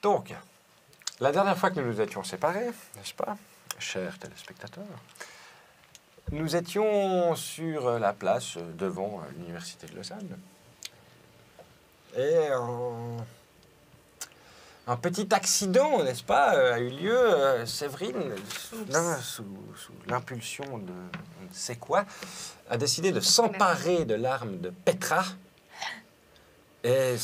Donc, la dernière fois que nous nous étions séparés, n'est-ce pas, chers téléspectateurs, nous étions sur la place devant l'Université de Lausanne. Et un petit accident, n'est-ce pas, a eu lieu. Séverine, sous l'impulsion de on ne sait quoi, a décidé de s'emparer de l'arme de Petra. Et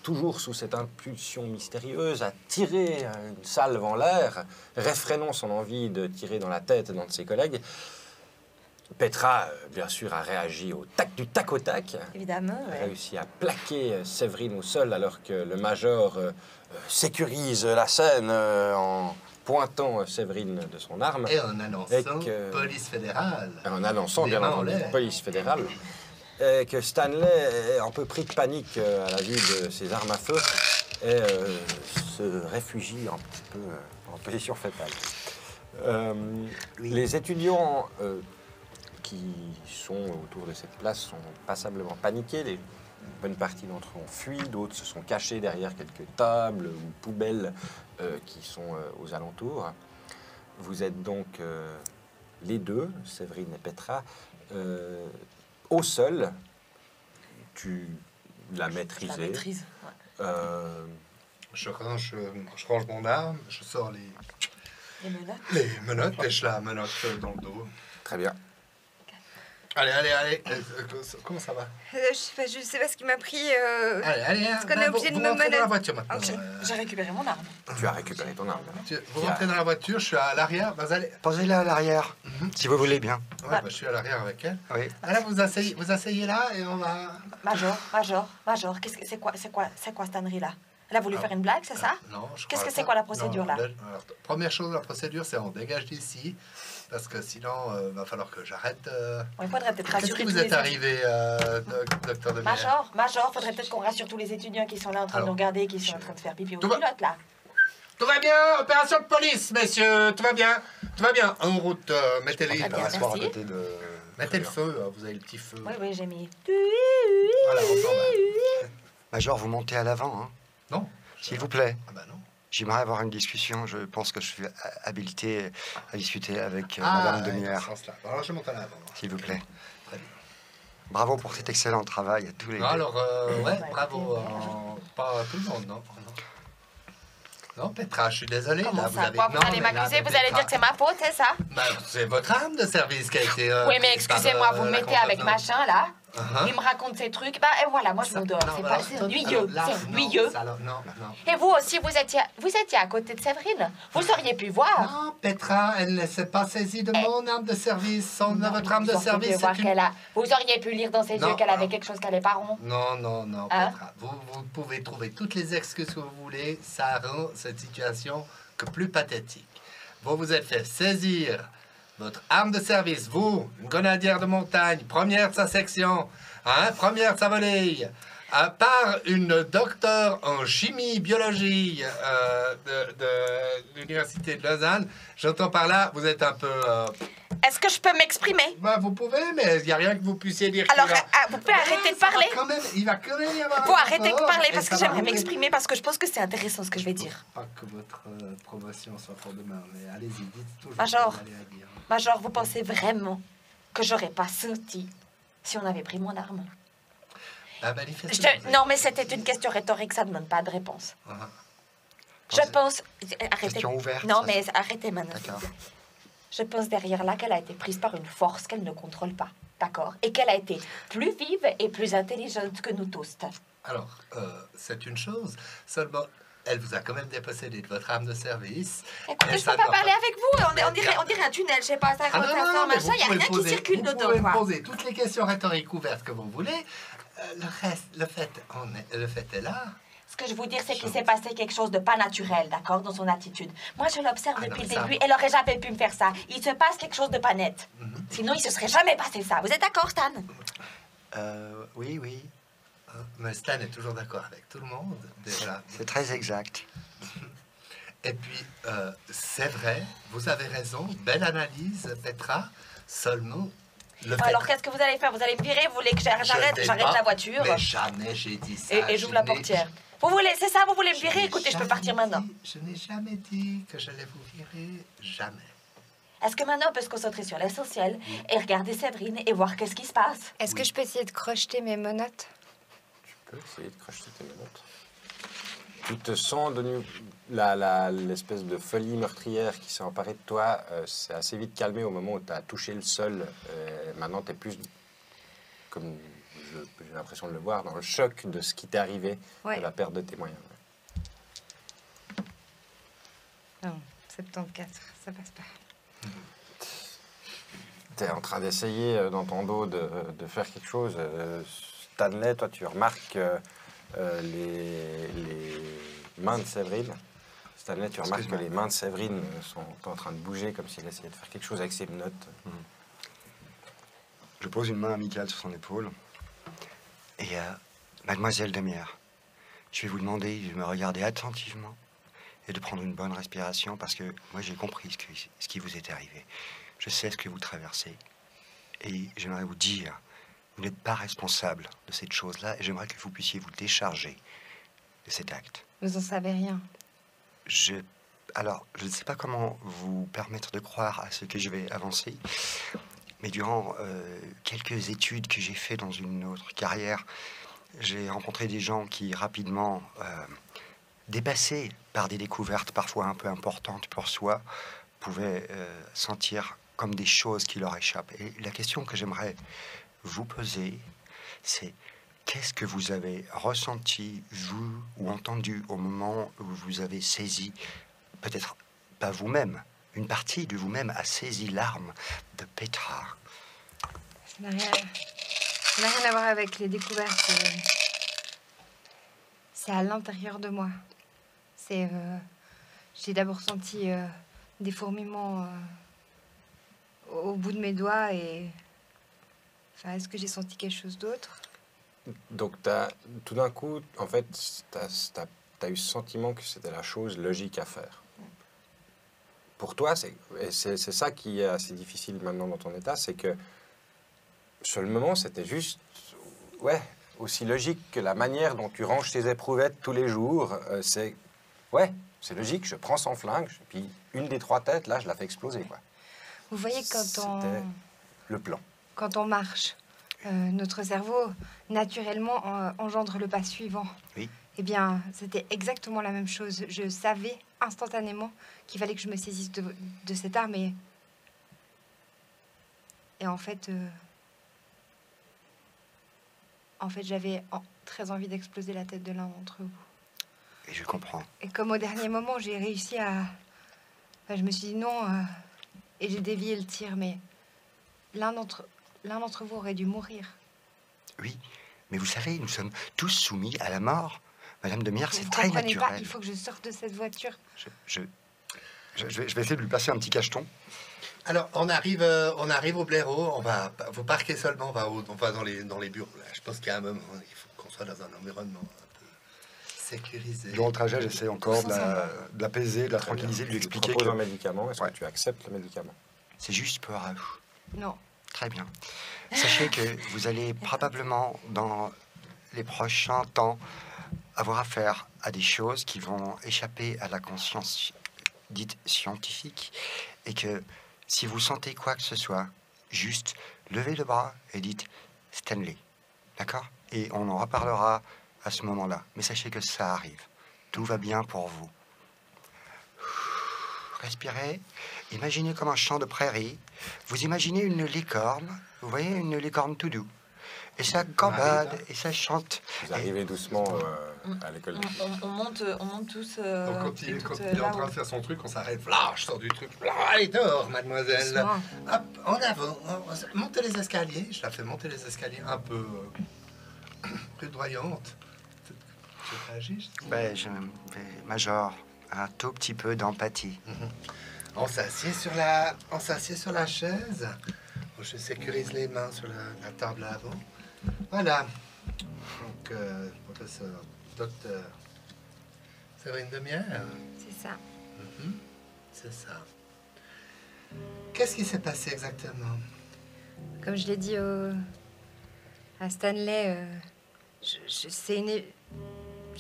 toujours sous cette impulsion mystérieuse, a tiré une salve en l'air, réfrénant son envie de tirer dans la tête d'un de ses collègues. Petra, bien sûr, a réagi du tac au tac. Évidemment, A réussi à plaquer Séverine au sol alors que le major sécurise la scène en pointant Séverine de son arme. Et en annonçant police fédérale. En annonçant, bien entendu, police fédérale. Et que Stanley est un peu pris de panique à la vue de ses armes à feu et se réfugie un petit peu en position fétale. Les étudiants qui sont autour de cette place sont passablement paniqués. Une bonne partie d'entre eux ont fui, d'autres se sont cachés derrière quelques tables ou poubelles qui sont aux alentours. Vous êtes donc les deux, Séverine et Petra, au sol. Tu l'as maîtrisé. Je la maîtrise, ouais. Je range mon arme, je sors Les menottes. les menottes et je la menotte dans le dos. Très bien. Allez. Comment ça va? Je sais pas ce qui m'a pris. Allez. Parce qu'on est obligé de me rentrez dans la menotter. voiture maintenant. Ok, j'ai récupéré mon arme. Tu as récupéré ton arme. Vous rentrez dans la voiture, je suis à l'arrière. Vous allez. Posez-la à l'arrière, si vous voulez bien. Ouais, je suis à l'arrière avec elle. Oui. Alors vous asseyez là et on va. Major, c'est quoi cette ânerie là? Elle a voulu faire une blague, c'est ça? Non, je Qu'est-ce crois que c'est pas. quoi la procédure, là? Alors, première chose, la procédure, c'est on dégage d'ici. Parce que sinon, va falloir que j'arrête. Il faudrait peut-être Qu'est-ce rassurer qui tous vous les est arrivé, docteur de Meyer? Major, faudrait peut-être qu'on rassure tous les étudiants qui sont là en train de nous regarder, qui sont en train de faire pipi aux Tout va- culottes, là. Tout va bien, opération de police, messieurs, tout va bien. En route, mettez les. Très bien, Asseoir à merci. côté de... Mettez le feu, vous avez le petit feu. Oui, j'ai mis. Voilà, on s'en va. Major, vous montez à l'avant, hein. Non. S'il vous plaît. Ah bah non. J'aimerais avoir une discussion. Je pense que je suis habilité à discuter avec Madame Demière. Alors je monte à l'avant. S'il vous plaît. Très bien. Bravo pour cet excellent travail à tous les deux. Alors, ouais, bravo. Pas à tout le monde, non. Non, Petra, je suis désolé. Comment là, ça? Quoi, vous allez m'accuser? Vous allez dire que c'est ma faute, c'est ça? Bah, c'est votre arme de service qui a été. Oui, mais excusez-moi, par, vous me la mettez avec contrevenante. machin, là. Uh-huh. Il me raconte ces trucs. Bah, et voilà, moi, je me dors. C'est ennuyeux. C'est ennuyeux. Non. Et vous aussi, vous étiez à côté de Séverine. Vous auriez pu voir. Non, Petra, elle ne s'est pas saisie de mon arme de service. Votre arme de service, c'est une... Vous auriez pu lire dans ses yeux qu'elle avait quelque chose qui n'allait pas rond. Non, Hein? Petra. Vous pouvez trouver toutes les excuses que vous voulez. Ça rend cette situation que plus pathétique. Vous vous êtes fait saisir votre arme de service, vous, une grenadière de montagne, première de sa section, hein, première de sa volée, par une docteure en chimie, biologie de l'Université de Lausanne. J'entends par là, vous êtes un peu... Est-ce que je peux m'exprimer? Bah, vous pouvez, mais il n'y a rien que vous puissiez dire. Alors, vous pouvez arrêter de parler? Il va quand même y avoir... Vous arrêtez de parler et parce ça que va j'aimerais rouler. m'exprimer parce que je pense que c'est intéressant ce que je vais dire. Pas que votre promotion soit pour demain, mais allez-y, dites toujours Major. ce que vous avez à dire. Major, vous pensez vraiment que j'aurais pas senti si on avait pris mon arme? Ah, manifestement, Non, mais c'était une question rhétorique, ça ne demande pas de réponse. Je Pensez- pense... Arrêtez. Question ouverte, Non, ça, mais arrêtez maintenant. D'accord. Je pense derrière là qu'elle a été prise par une force qu'elle ne contrôle pas, d'accord? Et qu'elle a été plus vive et plus intelligente que nous tous. Alors, c'est une chose, seulement, elle vous a quand même dépossédé de votre arme de service. Écoutez, Et je ça peux pas doit parler avec vous. On dirait un tunnel, je sais pas, ça Ah rentre, non, ça non, sort, mais machin, il n'y a pouvez rien qui poser- circule vous dedans, pouvez me quoi. poser toutes les questions rhétoriques ouvertes que vous voulez. Le fait est là. Ce que je veux dire, c'est qu'il s'est passé quelque chose de pas naturel, d'accord, dans son attitude. Moi, je l'observe Ah non, depuis le mais ça- début. Elle aurait jamais pu me faire ça. Il se passe quelque chose de pas net. Sinon, il se serait jamais passé ça. Vous êtes d'accord, Stan? Oui. Mais Stan est toujours d'accord avec tout le monde. Déjà. C'est très exact. Et puis, c'est vrai, vous avez raison, belle analyse, Petra, seulement le fait... Alors, qu'est-ce que vous allez faire? Vous allez me virer? Vous voulez que j'arrête la voiture? Mais jamais j'ai dit ça. Et j'ouvre la portière. Vous voulez, c'est ça, vous voulez me Je virer? n'ai Écoutez, je peux jamais partir maintenant. Je n'ai jamais dit que j'allais vous virer. Jamais. Est-ce que maintenant on peut se concentrer sur l'essentiel et regarder Séverine et voir qu'est-ce qui se passe? Est-ce que je peux essayer de crocheter mes menottes? Tu peux essayer de crocheter tes menottes. Tu te sens devenu... L'espèce de folie meurtrière qui s'est emparée de toi, c'est assez vite calmé au moment où tu as touché le sol. Maintenant, tu es plus, comme j'ai l'impression de le voir, dans le choc de ce qui t'est arrivé, Ouais. de la perte de tes moyens. Non, 74, ça passe pas. Tu es en train d'essayer dans ton dos de faire quelque chose. Stanley, toi, tu remarques les mains de Séverine. Stanley, tu remarques que les mains de Séverine sont en train de bouger comme si elle essayait de faire quelque chose avec ses menottes. Je pose une main amicale sur son épaule. Et mademoiselle Demière, je vais vous demander de me regarder attentivement et de prendre une bonne respiration parce que moi j'ai compris ce qui vous est arrivé. Je sais ce que vous traversez. Et j'aimerais vous dire, vous n'êtes pas responsable de cette chose-là et j'aimerais que vous puissiez vous décharger de cet acte. Vous en savez rien. Alors, je ne sais pas comment vous permettre de croire à ce que je vais avancer, mais durant quelques études que j'ai faites dans une autre carrière, j'ai rencontré des gens qui rapidement, dépassés par des découvertes parfois un peu importantes pour soi, pouvaient sentir comme des choses qui leur échappent. Et la question que j'aimerais vous poser, c'est qu'est-ce que vous avez ressenti, vous, ou entendu au moment où vous avez saisi, peut-être pas vous-même, une partie de vous-même a saisi l'arme de Petra. Ça n'a rien à voir avec les découvertes. C'est à l'intérieur de moi. J'ai d'abord senti des fourmillements au bout de mes doigts et... Enfin, est-ce que j'ai senti quelque chose d'autre? Donc, tout d'un coup, en fait, tu as eu ce sentiment que c'était la chose logique à faire. Pour toi, c'est ça qui est assez difficile maintenant dans ton état, c'est que sur le moment, c'était juste, ouais, aussi logique que la manière dont tu ranges tes éprouvettes tous les jours. C'est logique, je prends son flingue, puis une des 3 têtes, là, je la fais exploser, quoi. Vous voyez, C'était le plan. quand on marche, notre cerveau, naturellement, engendre le pas suivant. Oui. Eh bien, c'était exactement la même chose. Je savais instantanément qu'il fallait que je me saisisse de cette arme et en fait, j'avais très envie d'exploser la tête de l'un d'entre vous. Et je comprends. Et comme au dernier moment, j'ai réussi à... Enfin, je me suis dit non, et j'ai dévié le tir, mais l'un d'entre vous aurait dû mourir. Oui, mais vous savez, nous sommes tous soumis à la mort. Madame Demière, c'est Vous très comprenez pas, naturel. il faut que je sorte de cette voiture. Je vais essayer de lui passer un petit cacheton. Alors, on arrive au blaireau. Vous parquez seulement, on va dans les bureaux. Là. Je pense qu'il y a un moment, il faut qu'on soit dans un environnement un peu sécurisé. Durant le trajet, j'essaie encore de l'apaiser, de la Très tranquilliser, de lui bien. Je te expliquer propose que un médicament. Est-ce Ouais. que tu acceptes le médicament? c'est juste pour vous. Non. Très bien. Sachez que vous allez probablement, dans les prochains temps, avoir affaire à des choses qui vont échapper à la conscience dite scientifique et que si vous sentez quoi que ce soit, juste levez le bras et dites Stanley. D'accord? Et on en reparlera à ce moment-là. Mais sachez que ça arrive. Tout va bien pour vous. Respirez. Imaginez comme un champ de prairie. Vous imaginez une licorne. Vous voyez une licorne tout doux. Et ça gambade et ça chante. Vous arrivez doucement à l'école. On monte tous. Donc, quand il est en là train de faire son truc, on s'arrête. Là, je sors du truc. Là, allez, dehors, mademoiselle. Doucement. Hop, en avant. Montez les escaliers. Je la fais monter les escaliers un peu rudoyante. Tu réagis? Ben, Major, un tout petit peu d'empathie. On s'assied sur la chaise. Je sécurise les mains sur la table à avant. Voilà. Donc, professeur, docteur Séverine Demière. C'est ça. C'est ça. Qu'est-ce qui s'est passé exactement? Comme je l'ai dit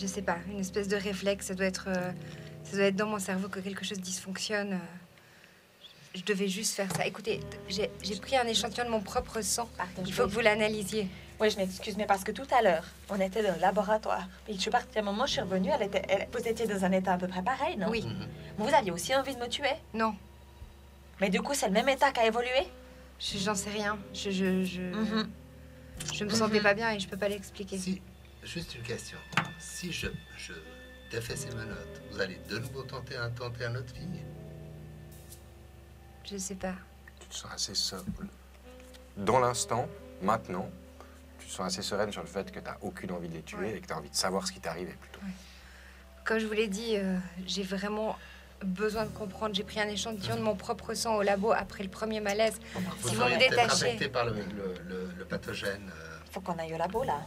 Je sais pas, une espèce de réflexe. Ça doit être dans mon cerveau que quelque chose dysfonctionne. Je devais juste faire ça. Écoutez, j'ai pris un échantillon de mon propre sang. Pardon, Il faut que vous l'analysiez. Oui, je m'excuse, mais parce que tout à l'heure, on était dans le laboratoire. Et je suis partie, à un moment, je suis revenue, vous étiez dans un état à peu près pareil, non? Oui. Vous aviez aussi envie de me tuer? Non, Mais du coup, c'est le même état qu'a évolué? j'en sais rien. Je me sentais pas bien et je peux pas l'expliquer. Si, juste une question. Si je défais ces menottes, vous allez de nouveau tenter un autre fille? Je sais pas. Tu te sens assez seul. Dans l'instant, maintenant, tu te sens assez sereine sur le fait que tu n'as aucune envie de les tuer Ouais. et que tu as envie de savoir ce qui t'est arrivé plutôt. Comme je vous l'ai dit, j'ai vraiment besoin de comprendre. J'ai pris un échantillon de mon propre sang au labo après le premier malaise. Vous Si vous seriez me peut-être détachez... affecté par le pathogène. Faut qu'on aille au labo, là.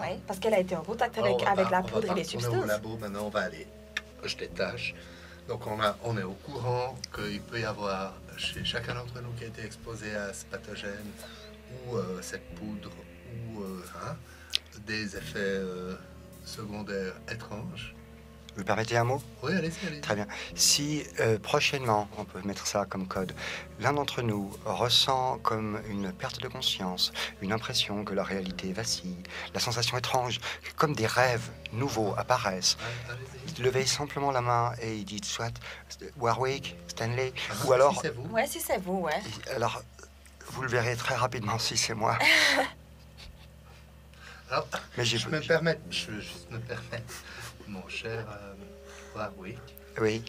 Ouais. Oui, parce qu'elle a été en contact avec, Alors, avec la on va poudre et pas les retourner au substances. labo, maintenant on va aller. Je détache. Donc on est au courant qu'il peut y avoir chez chacun d'entre nous qui a été exposé à ce pathogène ou cette poudre ou des effets secondaires étranges. Vous permettez un mot? Oui, allez-y, allez-y. Très bien. Si prochainement, on peut mettre ça comme code, l'un d'entre nous ressent comme une perte de conscience, une impression que la réalité vacille, la sensation étrange, que comme des rêves nouveaux apparaissent, Allez-y. levez simplement la main et dites soit Warwick, Stanley, ou Si alors, c'est vous. Ouais, si c'est vous, ouais. alors vous le verrez très rapidement si c'est moi. Alors, Mais j'ai je veux juste me permettre, mon cher Warwick, oui,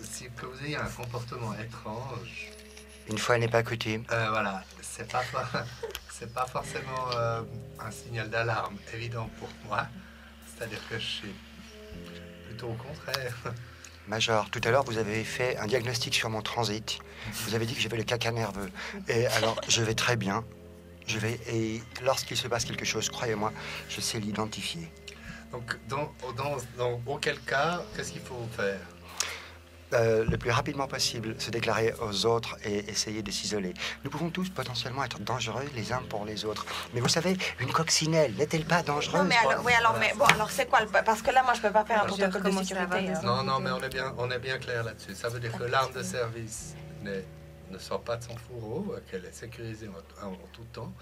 si que vous ayez un comportement étrange, une fois n'est pas coutume. voilà, c'est pas forcément un signal d'alarme évident pour moi. C'est-à-dire que je suis plutôt au contraire. Major, tout à l'heure, vous avez fait un diagnostic sur mon transit. Vous avez dit que j'avais le caca nerveux. Et alors, je vais très bien. Et lorsqu'il se passe quelque chose, croyez-moi, je sais l'identifier. Donc, dans auquel cas, qu'est-ce qu'il faut faire? Le plus rapidement possible, se déclarer aux autres et essayer de s'isoler. Nous pouvons tous potentiellement être dangereux les uns pour les autres. Mais vous savez, une coccinelle n'est-elle pas dangereuse? Non, mais alors, oui, alors, mais bon, alors c'est quoi le... Parce que là, moi, je peux pas faire un Je protocole de recommence à avoir sécurité. des hein. Non, mais on est bien clair là-dessus. Ça veut dire que l'arme de service ne sort pas de son fourreau, qu'elle est sécurisée en tout temps.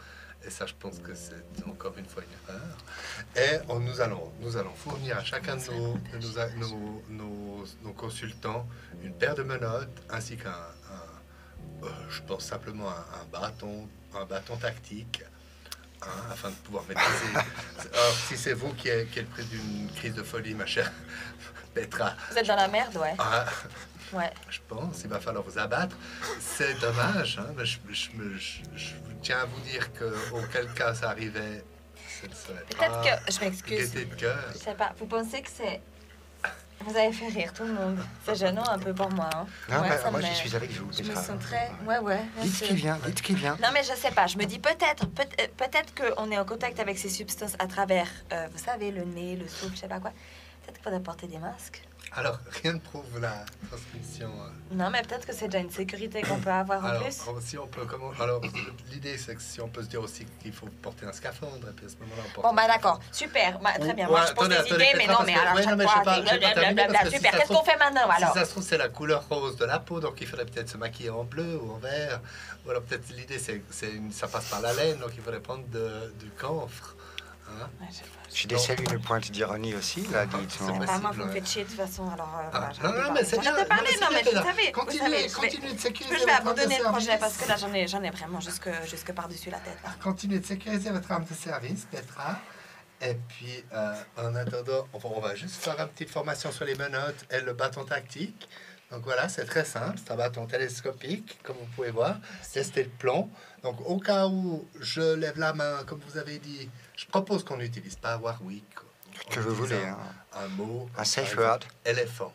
Et ça, je pense que c'est encore une fois une erreur. Et nous allons fournir à chacun de nos consultants une paire de menottes ainsi qu'un, je pense simplement un bâton tactique, afin de pouvoir maîtriser. Alors, si c'est vous qui êtes pris d'une crise de folie, ma chère Petra, Vous êtes dans la merde, ouais. Ouais. je pense, il va falloir vous abattre. C'est dommage, hein, mais je tiens à vous dire qu'auquel cas ça arrivait, ce ne serait Peut-être pas que... Je m'excuse. gaieté de cœur. Je sais pas, vous pensez que c'est... Vous avez fait rire tout le monde. C'est gênant un peu pour moi, hein. Non, Ouais, bah, ça moi, me- je suis avec vous, Je me Petra. sens très... Ouais, ouais. Dites ce qui vient, dites ce qui vient. Non, mais je sais pas. Je me dis peut-être qu'on est en contact avec ces substances à travers, vous savez, le nez, le souffle, je sais pas quoi. Peut-être qu'il faudrait porter des masques. Alors, rien ne prouve la transmission. Non, mais peut-être que c'est déjà une sécurité qu'on peut avoir en Alors, plus. si on peut, alors, l'idée, c'est que si on peut se dire aussi qu'il faut porter un scaphandre, et puis à ce moment-là, on porte. Bon, bah d'accord, super, bah, très bien. Moi, Ouais, je pose attendez, des idées, mais Petra, non, mais parce que- alors, ouais, chaque non, mais fois, je sais pas terminer, blablabla, parce que si super. ça Qu'est-ce se qu'on fait maintenant, alors? Si ça se trouve, c'est la couleur rose de la peau, donc il faudrait peut-être se maquiller en bleu ou en vert. Ou alors peut-être l'idée, ça passe par la laine, donc il faudrait prendre du camphre. Hein? Ouais, je sais pas. Je décèle une pointe d'ironie aussi, là, dites. c'est non. possible. Bah, moi, vous me ouais. faites chier de toute façon, alors voilà, Ah, j'arrête non, de non, parler. mais c'est bien. J'arrête de parler, c'est non, bien, mais vous Petra. savez, Continuez de sécuriser je vais votre arme de abandonner le projet service. parce que là, j'en ai vraiment jusque par-dessus la tête. là. Continuez de sécuriser votre arme de service, Petra. Et puis, en attendant, on va juste faire une petite formation sur les menottes et le bâton tactique. Donc voilà, c'est très simple. C'est un bâton télescopique, comme vous pouvez voir. Tester le plomb. Donc au cas où je lève la main, comme vous avez dit, je propose qu'on n'utilise pas Warwick. Que vous voulez, hein. Un mot. Un safe par exemple, word. Éléphant.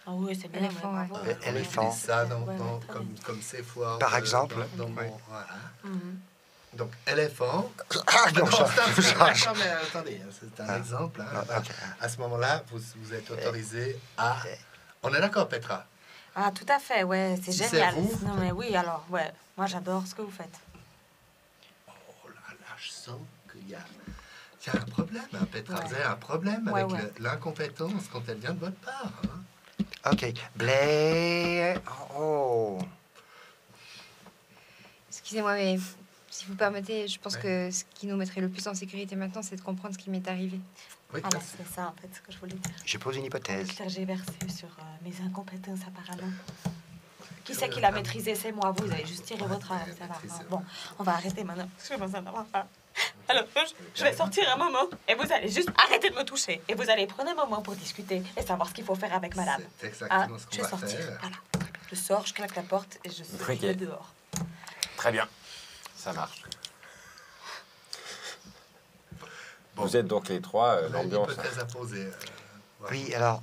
Ah oui, c'est bien, Éléphant, ouais, ouais. bravo. On Éléphant. utilise ça Ouais, très comme safe word. Par exemple, dans oui. voilà. Mhm. Donc éléphant. Ah, non, Non, ça, non, mais attendez, c'est un Ah. exemple. hein. Ah, ok. À ce moment-là, vous êtes autorisé à... On est d'accord, Petra? Ah, tout à fait, ouais, c'est Si génial. c'est vous. Non, mais oui, alors, ouais, moi, j'adore ce que vous faites. Oh là là, je sens qu'il y a un problème. problème. Hein, Petra, Ouais. vous avez un problème Ouais, avec ouais. l'incompétence quand elle vient de votre part. Hein. Ok, Blair. Oh, Excusez-moi, mais si vous permettez, je pense que ce qui nous mettrait le plus en sécurité maintenant, c'est de comprendre ce qui m'est arrivé. Oui, Ah, bien bah, sûr. c'est ça, en fait, ce que je voulais dire. je pose une hypothèse. J'ai versé sur mes incompétences, apparemment. Qui c'est qui l'a maîtrisé? C'est moi. Vous avez juste tiré votre arme, ça va. maîtrisé. Bon, on va arrêter maintenant. Je commence à en avoir marre. Alors, je vais sortir un moment et vous allez juste arrêter de me toucher. Et vous allez prendre un moment pour discuter et savoir ce qu'il faut faire avec madame. C'est exactement ce je qu'on vais va sortir. faire. Voilà. Je sors, je claque la porte et je Ok. vais dehors. Très bien. Ça marche. Bon. Vous êtes donc les trois, Vous avez une l'ambiance. hypothèse à poser. Voilà. Oui, alors,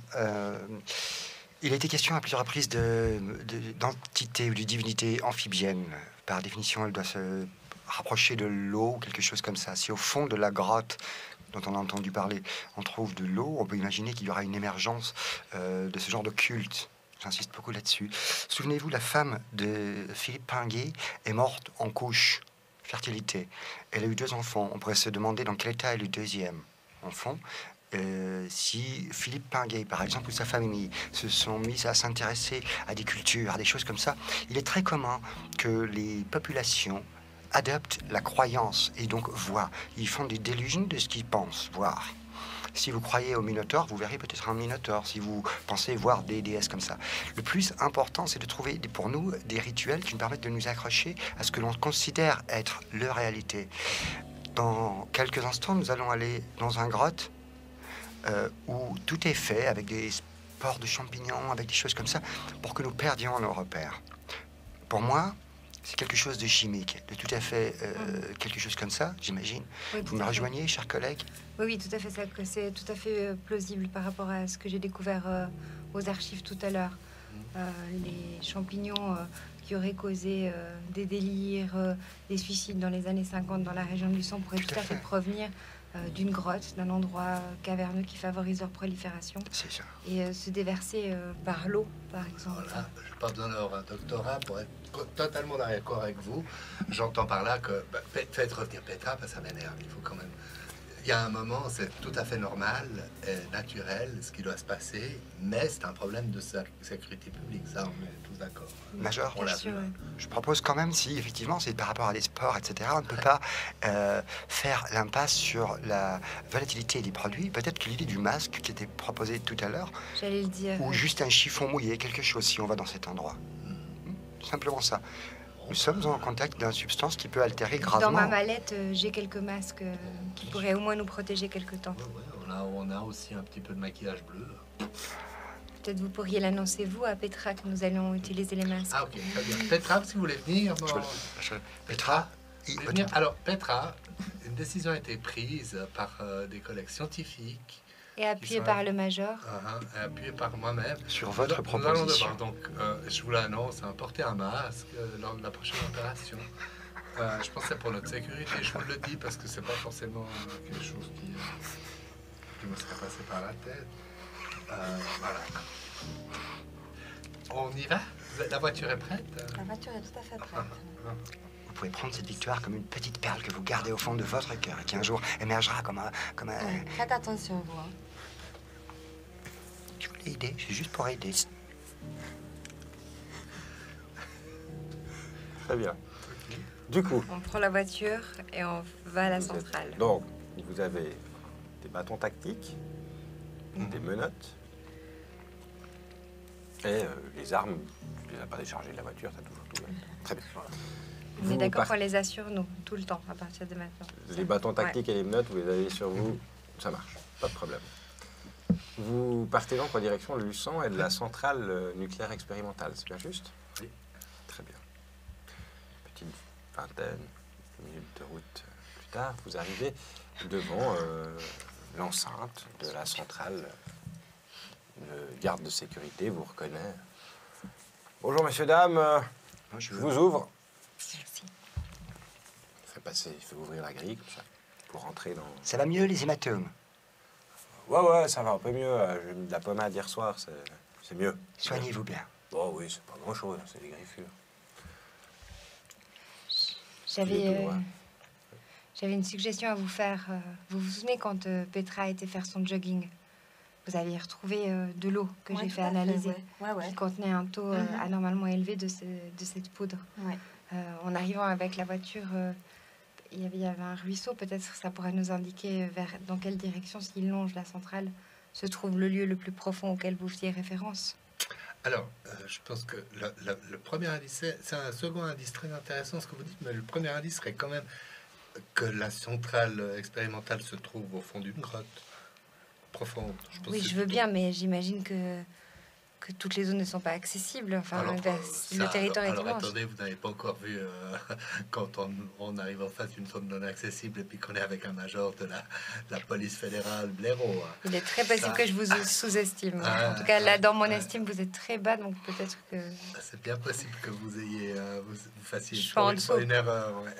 il a été question à plusieurs reprises d'entité ou de divinité amphibienne. Par définition, elle doit se rapprocher de l'eau, quelque chose comme ça. Si au fond de la grotte dont on a entendu parler, on trouve de l'eau, on peut imaginer qu'il y aura une émergence de ce genre de culte. J'insiste beaucoup là-dessus. Souvenez-vous, la femme de Philippe Pinguet est morte en couche, fertilité. Elle a eu 2 enfants. On pourrait se demander dans quel état est le deuxième enfant. Si Philippe Pinguet, par exemple, ou sa famille se sont mis à s'intéresser à des cultures, à des choses comme ça, il est très commun que les populations adoptent la croyance et donc voient. Ils font des délusions de ce qu'ils pensent voir. Si vous croyez au Minotaure, vous verrez peut-être un Minotaure. Si vous pensez voir des déesses comme ça. Le plus important, c'est de trouver pour nous des rituels qui nous permettent de nous accrocher à ce que l'on considère être leur réalité. Dans quelques instants, nous allons aller dans un grotte où tout est fait avec des spores de champignons, avec des choses comme ça, pour que nous perdions nos repères. Pour moi, c'est quelque chose de chimique, de tout à fait quelque chose comme ça, j'imagine. Oui, Vous tout me à fait. rejoignez, chers collègues? Oui, oui, tout à fait ça, que c'est tout à fait plausible par rapport à ce que j'ai découvert aux archives tout à l'heure. Les champignons qui auraient causé des délires, des suicides dans les années 50 dans la région du sang pourraient tout à fait provenir d'une grotte, d'un endroit caverneux qui favorise leur prolifération C'est ça. et se déverser par l'eau, par exemple. Voilà, je n'ai pas besoin d'avoir un doctorat pour être totalement d'accord avec vous. J'entends par là que faites revenir Petra, parce que ça m'énerve. Il faut quand même. Il y a un moment, c'est tout à fait normal et naturel ce qui doit se passer, mais c'est un problème de sécurité publique. Ça, on est tous d'accord. Major, On l'a Bien sûr, vu. ouais. je propose quand même, si effectivement c'est par rapport à des sports, etc., on ne peut pas faire l'impasse sur la volatilité des produits. Peut-être que l'idée du masque qui était proposée tout à l'heure, J'allais le dire. ou juste un chiffon mouillé, quelque chose, si on va dans cet endroit. Simplement ça. Nous sommes en contact d'une substance qui peut altérer Dans gravement. ma mallette, j'ai quelques masques qui pourraient au moins nous protéger quelque temps. Ouais, on a aussi un petit peu de maquillage bleu. Peut-être vous pourriez l'annoncer, vous, à Petra, que nous allons utiliser les masques. Ah, ok, très bien. Petra, si vous voulez venir. Petra, Et vous voulez venir. Alors, Petra, une décision a été prise par des collègues scientifiques, Et appuyé sont- par le major. appuyé par moi-même. sur votre Nous allons proposition. devoir, donc, je vous l'annonce, porter un masque lors de la prochaine opération. Je pense que c'est pour notre sécurité. Je vous le dis parce que c'est pas forcément quelque chose qui me serait passé par la tête. Voilà. On y va? La voiture est prête? La voiture est tout à fait prête. Vous pouvez prendre cette victoire comme une petite perle que vous gardez au fond de votre cœur et qui un jour émergera comme un... Ouais, faites attention, vous. Hein. Je voulais aider, c'est juste pour aider. Très bien. Du coup, On prend la voiture et on va à la vous êtes- centrale. donc, vous avez des bâtons tactiques, des menottes, et les armes, tu les as pas déchargées de la voiture, ça toujours tout. Très bien. On Vous est d'accord partez- qu'on les assure, nous, tout le temps, à partir de maintenant. Les bâtons tactiques et les menottes, vous les avez sur vous, ça marche, pas de problème. Vous partez donc en direction de Luçon et de la centrale nucléaire expérimentale, c'est bien juste? Oui. Très bien. Petite vingtaine de minutes de route plus tard, vous arrivez devant l'enceinte de la centrale. Le garde de sécurité vous reconnaît. Bonjour messieurs, dames, Moi, je je vous ouvre. Merci. Il fait ouvrir la grille comme ça, pour rentrer dans... Ça va mieux, les hématomes? Ouais, ça va un peu mieux. J'ai mis de la pommade hier soir, c'est mieux. Soignez-vous bien. Bon, oui, c'est pas grand-chose, c'est des griffures. J'avais Les doigts. J'avais une suggestion à vous faire. Vous vous souvenez quand Petra a été faire son jogging? Vous aviez retrouvé de l'eau que Ouais, j'ai tout fait à analyser, Ouais. qui contenait un taux anormalement élevé de cette poudre. Ouais. En arrivant avec la voiture, il y avait un ruisseau. Peut-être ça pourrait nous indiquer dans quelle direction, s'il longe la centrale, se trouve le lieu le plus profond auquel vous faisiez référence. Alors, je pense que le premier indice, c'est un second indice très intéressant ce que vous dites, mais le premier indice serait quand même que la centrale expérimentale se trouve au fond d'une grotte profonde. Oui, je veux bien, mais j'imagine que toutes les zones ne sont pas accessibles. Enfin, le territoire est alors immense. attendez, vous n'avez pas encore vu quand on arrive en face d'une zone non accessible et puis qu'on est avec un major de la police fédérale Blaireau. Il est très possible que je vous sous-estime. En tout cas, là, dans mon estime, vous êtes très bas, donc peut-être que... C'est bien possible que vous ayez, vous fassiez Je suis en dessous. une erreur. Ouais.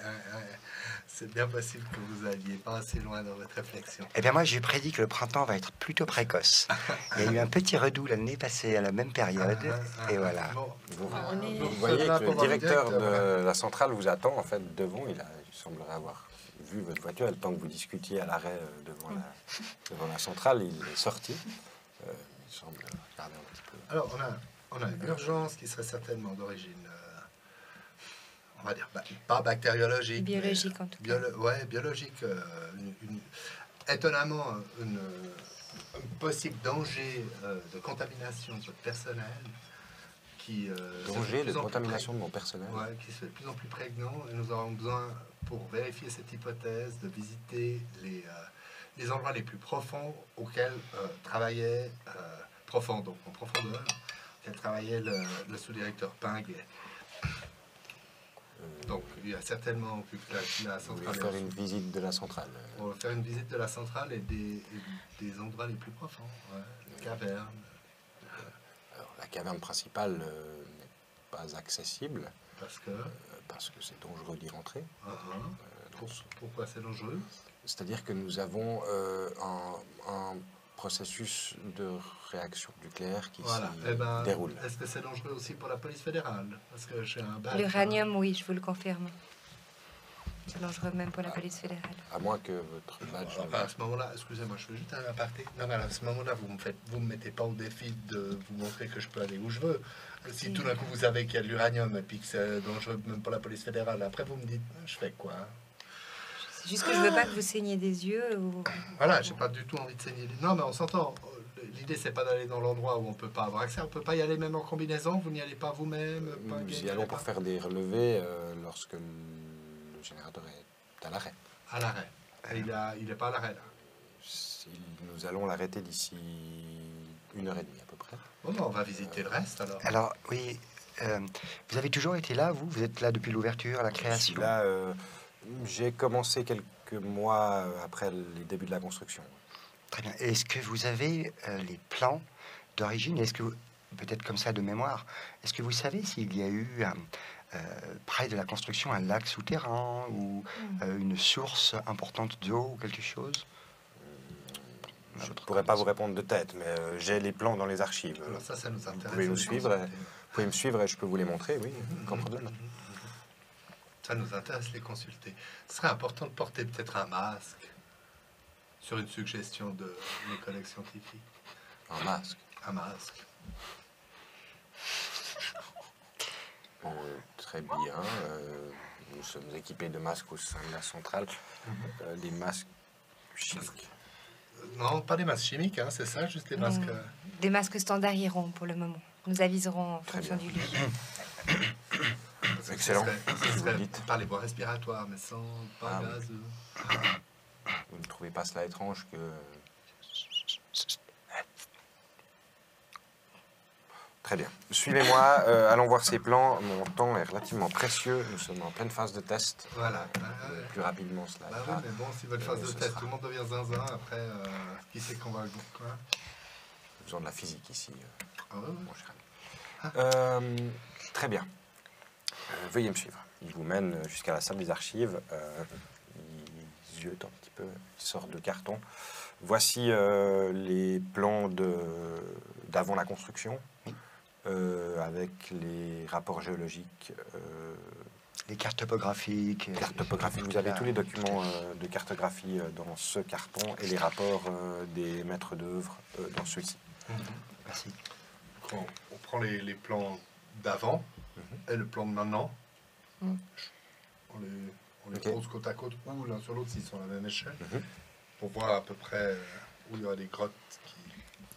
C'est bien possible que vous alliez pas assez loin dans votre réflexion. Eh bien, moi, j'ai prédit que le printemps va être plutôt précoce. Il y a eu un petit redout l'année passée à la même période, et voilà. Bon, Vous voyez que le directeur de la centrale vous attend en fait devant. Il semblerait avoir vu votre voiture. Et le temps que vous discutiez à l'arrêt devant la centrale, il est sorti. Il semble regarder un petit peu. Alors, on a une urgence qui serait certainement d'origine, on va dire, pas bactériologique. Biologique, en tout cas. Biologique. Étonnamment, un possible danger de contamination de votre personnel qui... Danger de contamination de mon personnel. Ouais, qui se fait de plus en plus prégnant. Et nous aurons besoin, pour vérifier cette hypothèse, de visiter les endroits les plus profonds auxquels travaillait, donc en profondeur, auxquels travaillait le sous-directeur Pinguet. Donc, il y a certainement, vu que la Vous centrale... voulez faire une visite de la centrale. On va faire une visite de la centrale et des endroits les plus profonds, les cavernes. Alors, la caverne principale n'est pas accessible Parce que... parce que c'est dangereux d'y rentrer. Pourquoi c'est dangereux? C'est-à-dire que nous avons un processus de réaction nucléaire qui s'y déroule. Est-ce que c'est dangereux aussi pour la police fédérale? Parce que j'ai un badge. L'uranium, oui, je vous le confirme. C'est dangereux même pour la police fédérale. À moins que votre badge... À ce moment-là, excusez-moi, je fais juste un aparté. Non, mais à ce moment-là, vous me mettez pas au défi de vous montrer que je peux aller où je veux. Si tout d'un coup vous savez qu'il y a de l'uranium et puis que c'est dangereux même pour la police fédérale, après vous me dites, je fais quoi? C'est juste que je veux pas que vous saigniez des yeux. Voilà, j'ai pas du tout envie de saigner. Non, mais on s'entend. L'idée, c'est pas d'aller dans l'endroit où on peut pas avoir accès. On peut pas y aller même en combinaison. Vous n'y allez pas vous-même. Nous y allons pour faire des relevés lorsque le générateur est à l'arrêt. À l'arrêt. Il n'est pas à l'arrêt, là. Nous allons l'arrêter d'ici 1h30 à peu près. Bon, ben, on va visiter le reste, alors. Alors, oui, vous avez toujours été là, vous? Vous êtes là depuis l'ouverture, la création? Je suis là, j'ai commencé quelques mois après les débuts de la construction. Très bien. Est-ce que vous avez les plans d'origine? Est-ce que, peut-être comme ça de mémoire, est-ce que vous savez s'il y a eu près de la construction un lac souterrain ou une source importante d'eau ou quelque chose? Je ne pourrais pas vous répondre de tête, mais j'ai les plans dans les archives. Alors ça nous intéresse. Vous pouvez me suivre et je peux vous les montrer, oui, sans problème. Ça nous intéresse les consulter. Ce serait important de porter peut-être un masque sur une suggestion de mes collègues scientifiques. Un masque? Un masque. Très bien. Nous sommes équipés de masques au sein de la centrale. Des masques chimiques. Non, pas des masques chimiques, hein, c'est ça, juste des Non, masques... des masques standards iront pour le moment. Nous aviserons en Très fonction bien. du lieu. Excellent. Ce serait Vous dites. par les voies respiratoires, mais sans pas Ah, gaz. Vous ne trouvez pas cela étrange que... Très bien. Suivez-moi, allons voir ces plans. Mon temps est relativement précieux. Nous sommes en pleine phase de test. Voilà. Plus rapidement cela Bah ira. oui, mais bon, si votre phase de ce test, sera. tout le monde devient zinzin, après, qui c'est qu'on va... Quoi? Nous faisons de la physique ici, Ah ouais, ouais. mon cher ami. Très bien. Veuillez me suivre. Il vous mène jusqu'à la salle des archives. Il ziote un petit peu. Il sort de carton. Voici les plans d'avant la construction, avec les rapports géologiques Les cartes topographiques. Carte topographique, vous avez tous les documents de cartographie dans ce carton et les rapports des maîtres d'œuvre dans celui-ci. Merci. On prend les plans d'avant et le plan de maintenant. Mhm. On les Ok. pose côte à côte ou l'un sur l'autre s'ils sont à la même échelle Mhm. pour voir à peu près où il y aura des grottes qui...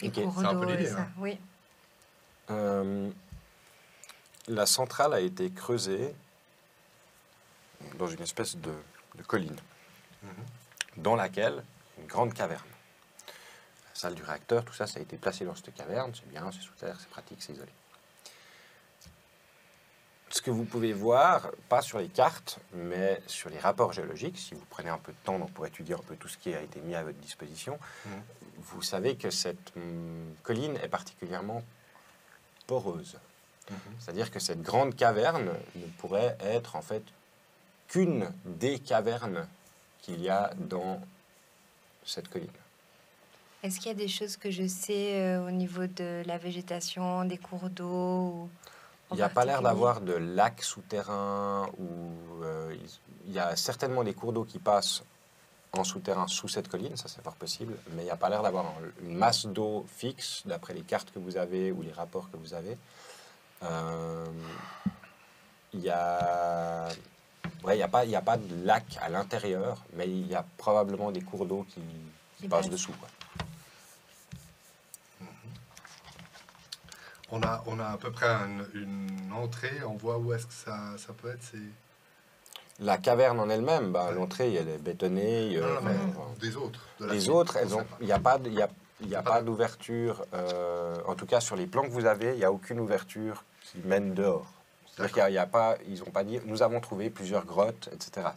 Les Ok. cours C'est un peu d'eau et l'idée, ça, hein. oui. La centrale a été creusée dans une espèce de colline, dans laquelle une grande caverne. La salle du réacteur, tout ça, ça a été placé dans cette caverne. C'est bien, c'est sous terre, c'est pratique, c'est isolé. Ce que vous pouvez voir, pas sur les cartes, mais sur les rapports géologiques, si vous prenez un peu de temps donc, pour étudier un peu tout ce qui a été mis à votre disposition, vous savez que cette colline est particulièrement poreuse. C'est-à-dire que cette grande caverne ne pourrait être en fait qu'une des cavernes qu'il y a dans cette colline. Est-ce qu'il y a des choses que je sais au niveau de la végétation, des cours d'eau ou en Il n'y a pas l'air particulier? d'avoir de lacs souterrains ou il y a certainement des cours d'eau qui passent en souterrain sous cette colline, ça c'est fort possible, mais il n'y a pas l'air d'avoir une masse d'eau fixe d'après les cartes que vous avez ou les rapports que vous avez. Il y a il y a pas de lac à l'intérieur, mais il y a probablement des cours d'eau qui passent dessous, quoi. On a à peu près une entrée, on voit où est-ce que ça peut être. La caverne en elle-même, bah, l'entrée, elle est bétonnée. Non, mais enfin, des autres. de la les suite, autres, on elles sait ont, pas. il n'y a pas, pas d'ouverture. En tout cas, sur les plans que vous avez, il n'y a aucune ouverture qui mène dehors. C'est-à-dire qu'il y a pas, ils n'ont pas dit, nous avons trouvé plusieurs grottes, etc.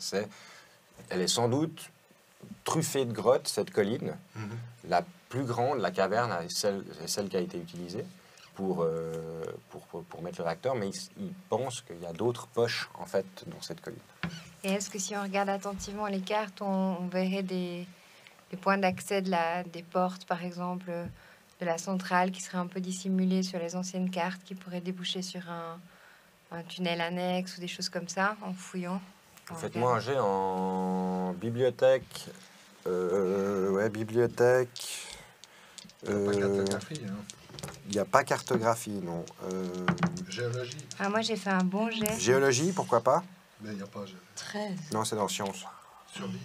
Elle est sans doute truffée de grottes, cette colline. Mhm. La plus grande, la caverne, est celle qui a été utilisée pour mettre le réacteur, mais ils pensent qu'il y a d'autres poches, en fait, dans cette colline. Et est-ce que si on regarde attentivement les cartes, on verrait des points d'accès des portes, par exemple, de la centrale qui seraient un peu dissimulés sur les anciennes cartes, qui pourraient déboucher sur un tunnel annexe ou des choses comme ça, en fouillant? Faites-moi un jet en bibliothèque. Ouais, bibliothèque. Pas cartographie, hein. Il n'y a pas cartographie, non. Géologie, Ah, moi, j'ai fait un bon jet. Géologie, pourquoi pas? mais il n'y a pas 13. Non, c'est dans sciences. survie.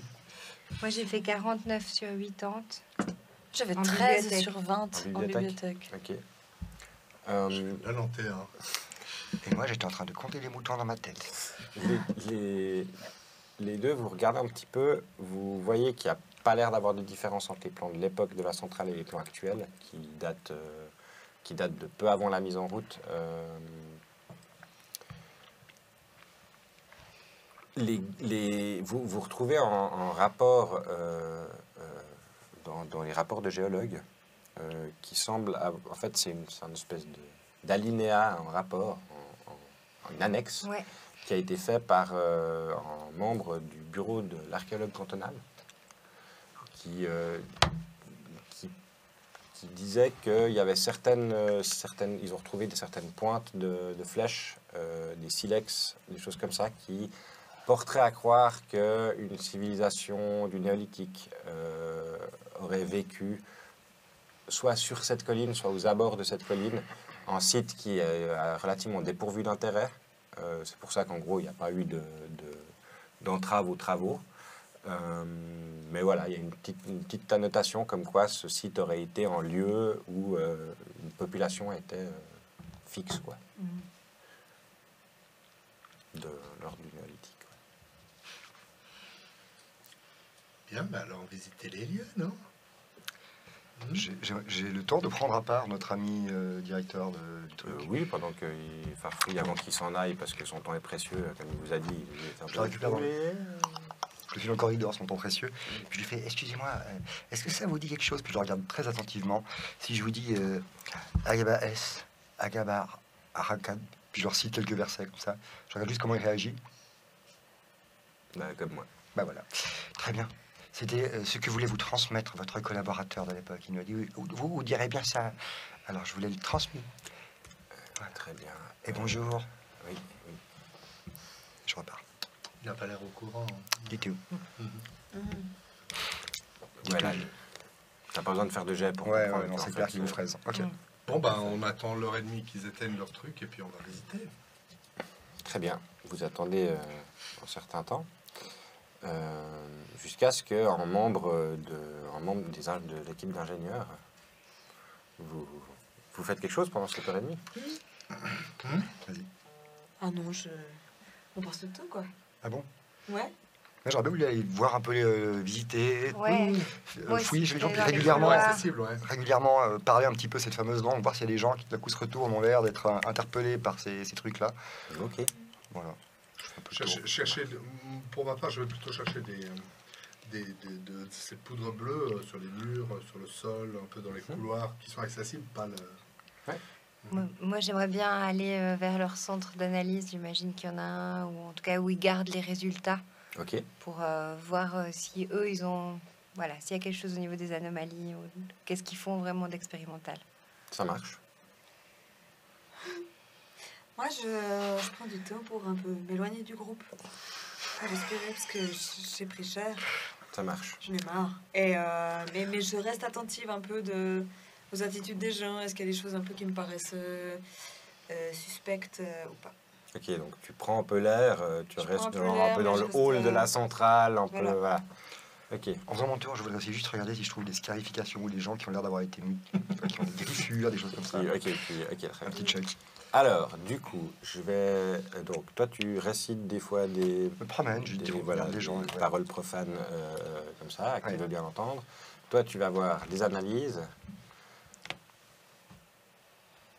Moi, j'ai fait 49 sur 80. J'avais En 13 bibliothèque. sur 20 En en bibliothèque. bibliothèque. Ok. La lanterne. Et moi, j'étais en train de compter les moutons dans ma tête. Les deux, vous regardez un petit peu, vous voyez qu'il n'y a pas l'air d'avoir de différence entre les plans de l'époque de la centrale et les plans actuels, qui datent de peu avant la mise en route. Vous retrouvez en rapport, dans les rapports de géologues, qui semble, en fait, c'est une espèce d'alinéa, un rapport, en annexe, Ouais. qui a été fait par un membre du bureau de l'archéologue cantonal, qui disait qu'il y avait certaines, ils ont retrouvé certaines pointes de flèches, des silex, des choses comme ça, qui porteraient à croire qu'une civilisation du néolithique aurait vécu soit sur cette colline, soit aux abords de cette colline, un site qui est relativement dépourvu d'intérêt. C'est pour ça qu'en gros, il n'y a pas eu d'entrave aux travaux. Mais voilà, il y a une petite annotation comme quoi ce site aurait été un lieu où une population était fixe, quoi, de l'ordre du néolithique. Ouais. Bien, mais alors visiter les lieux, non? J'ai le temps de prendre à part notre ami directeur du truc. Oui, pendant qu'il farfouille avant qu'il s'en aille, parce que son temps est précieux, comme il vous a dit. Il est un Je peu le récupère dans troublé. Je suis dans le corridor, son temps précieux. Puis je lui fais, excusez-moi, est-ce que ça vous dit quelque chose? Puis je le regarde très attentivement. Si je vous dis Agaba S, Agabar, Arakad, puis je leur cite quelques versets comme ça. Je regarde juste comment il réagit. Comme moi. Bah voilà. Très bien. C'était ce que voulait vous transmettre votre collaborateur de l'époque. Il nous a dit, vous direz bien ça. Alors je voulais le transmettre. Très bien. Et bonjour. Oui. je repars. Il n'a pas l'air au courant. Du tout. Voilà. T'as pas besoin de faire de jet pour Ouais, comprendre non, qu'en c'est fait, clair qu'il vous fraise. Ok. Bon, ben, on attend l'heure et demie qu'ils éteignent leur truc et puis on va visiter. Très bien. Vous attendez un certain temps jusqu'à ce qu'un membre de l'équipe d'ingénieurs vous faites quelque chose pendant cette heure et demie. Vas-y. Ah non, on pense tout, quoi. Ah bon? Ouais. J'aurais bien voulu aller voir un peu, visiter, Ouais. Moi aussi, fouiller chez les gens, je puis vais dans les régulièrement, couloirs. Accessible, ouais. parler un petit peu cette fameuse langue, voir s'il y a des gens qui tout à coup se retournent, ont l'air d'être interpellés par ces trucs-là. Ok. Voilà. Je fais un peu le tour. Pour ma part, je vais plutôt chercher cette poudre bleue sur les murs, sur le sol, un peu dans les couloirs qui sont accessibles, pas le... Moi, j'aimerais bien aller vers leur centre d'analyse. J'imagine qu'il y en a un, ou en tout cas où ils gardent les résultats Ok. pour voir si eux, ils ont... Voilà, s'il y a quelque chose au niveau des anomalies, ou qu'est-ce qu'ils font vraiment d'expérimental. Ça marche. Moi, je prends du temps pour un peu m'éloigner du groupe. Pour respirer, parce que j'ai pris cher. Ça marche. J'en ai marre. Et, mais je reste attentive un peu aux attitudes des gens. Est-ce qu'il y a des choses un peu qui me paraissent suspectes ou pas? Ok, donc tu prends un peu l'air, tu Je prends restes un peu genre un l'air, peu dans mais le je reste, hall de la centrale, un voilà. peu, voilà. Ok. En faisant mon tour, je voudrais aussi juste regarder si je trouve des scarifications ou des gens qui ont l'air d'avoir été mis, qui ont des griffures, des choses comme ça. Ok, très Un bien. petit check. Alors, du coup, je vais... donc, toi, tu récites des fois des... Je me promène, je dis voilà, des gens. des ouais. paroles profanes comme ça, qui Ouais. veulent bien entendre. Toi, tu vas voir des analyses.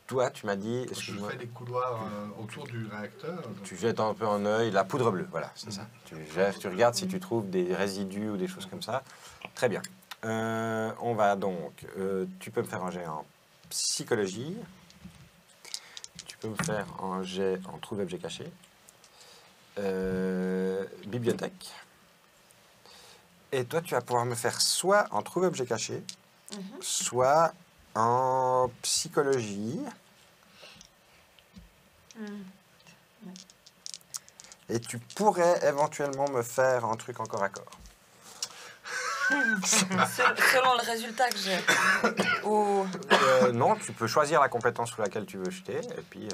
Toi, tu m'as dit... Je excuse-moi, fais les couloirs autour du réacteur. donc- tu jettes un peu en œil la poudre bleue, voilà, c'est ça. Tu regardes si tu trouves des résidus ou des choses comme ça. Très bien. On va donc... tu peux me faire un jet en psychologie. Tu peux me faire un jet en trouver objet caché. Bibliothèque. Et toi, tu vas pouvoir me faire soit en trouver objet caché, soit en psychologie. Et tu pourrais éventuellement me faire un truc en corps à corps. Selon le résultat que j'ai. Ou... Non, tu peux choisir la compétence sur laquelle tu veux jeter. Et puis,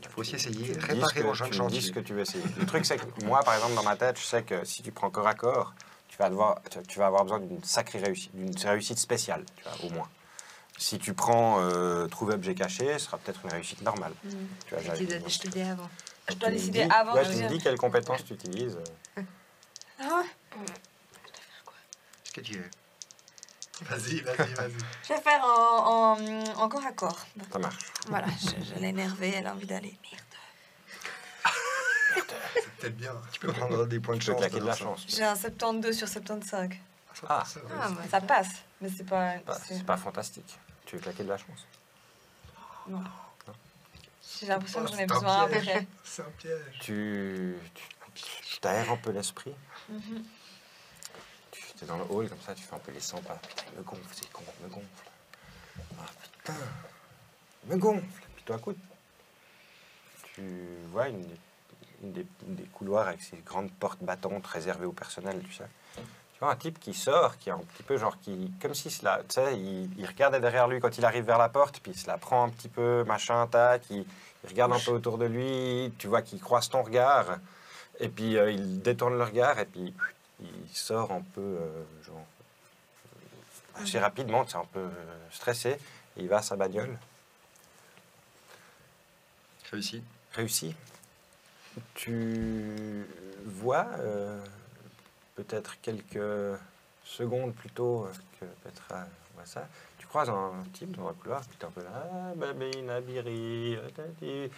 Il faut aussi essayer, tu me dis réparer ce que- mon jeune tu me dis ce chantier. que tu veux essayer. Le truc, c'est que moi, par exemple, dans ma tête, je sais que si tu prends corps à corps, tu vas avoir besoin d'une sacrée réussite, d'une réussite spéciale, tu vois, au moins. Si tu prends trouver objet caché, ce sera peut-être une réussite normale. Tu vois, Tu dois décider avant. Je dois tu me décider dis- avant ouais, de tu me dire. dis quelle compétence tu utilises. Ah ouais. Ce que tu veux. Vas-y. Je vais faire en corps à corps. Ça marche. Voilà, je l'ai énervée, elle a envie d'aller. Merde. C'est peut-être bien. Tu peux prendre des points de Tu peux chance. claquer de la ça. chance. J'ai un 72 sur 75. Ah, Ça, Ah, bah, Ça passe, mais c'est pas... c'est pas fantastique. Tu veux claquer de la chance. Non. J'ai l'impression que j'en ai C'est un besoin piège. après. C'est un piège. Tu t'aères un peu l'esprit. Mhm. Tu es dans le hall comme ça, tu fais un peu les 100 pas. Putain, il me gonfle, c'est con, il me gonfle. Ah putain, il me gonfle. Puis toi, écoute, tu vois une des couloirs avec ces grandes portes battantes réservées au personnel, tu sais. Tu vois un type qui sort, qui est un petit peu genre qui, comme si cela, tu sais, il regardait derrière lui quand il arrive vers la porte, puis il se la prend un petit peu, machin, tac, il regarde un peu autour de lui, tu vois qu'il croise ton regard, et puis il détourne le regard, et puis il sort un peu, genre, assez rapidement, c'est un peu stressé, et il va à sa bagnole. Réussi. Réussi. Tu vois, peut-être quelques secondes plus tôt que Petra voit ça, tu croises un type dans le couloir, puis t'es un peu là, ah, bébé, Nabiri, tati.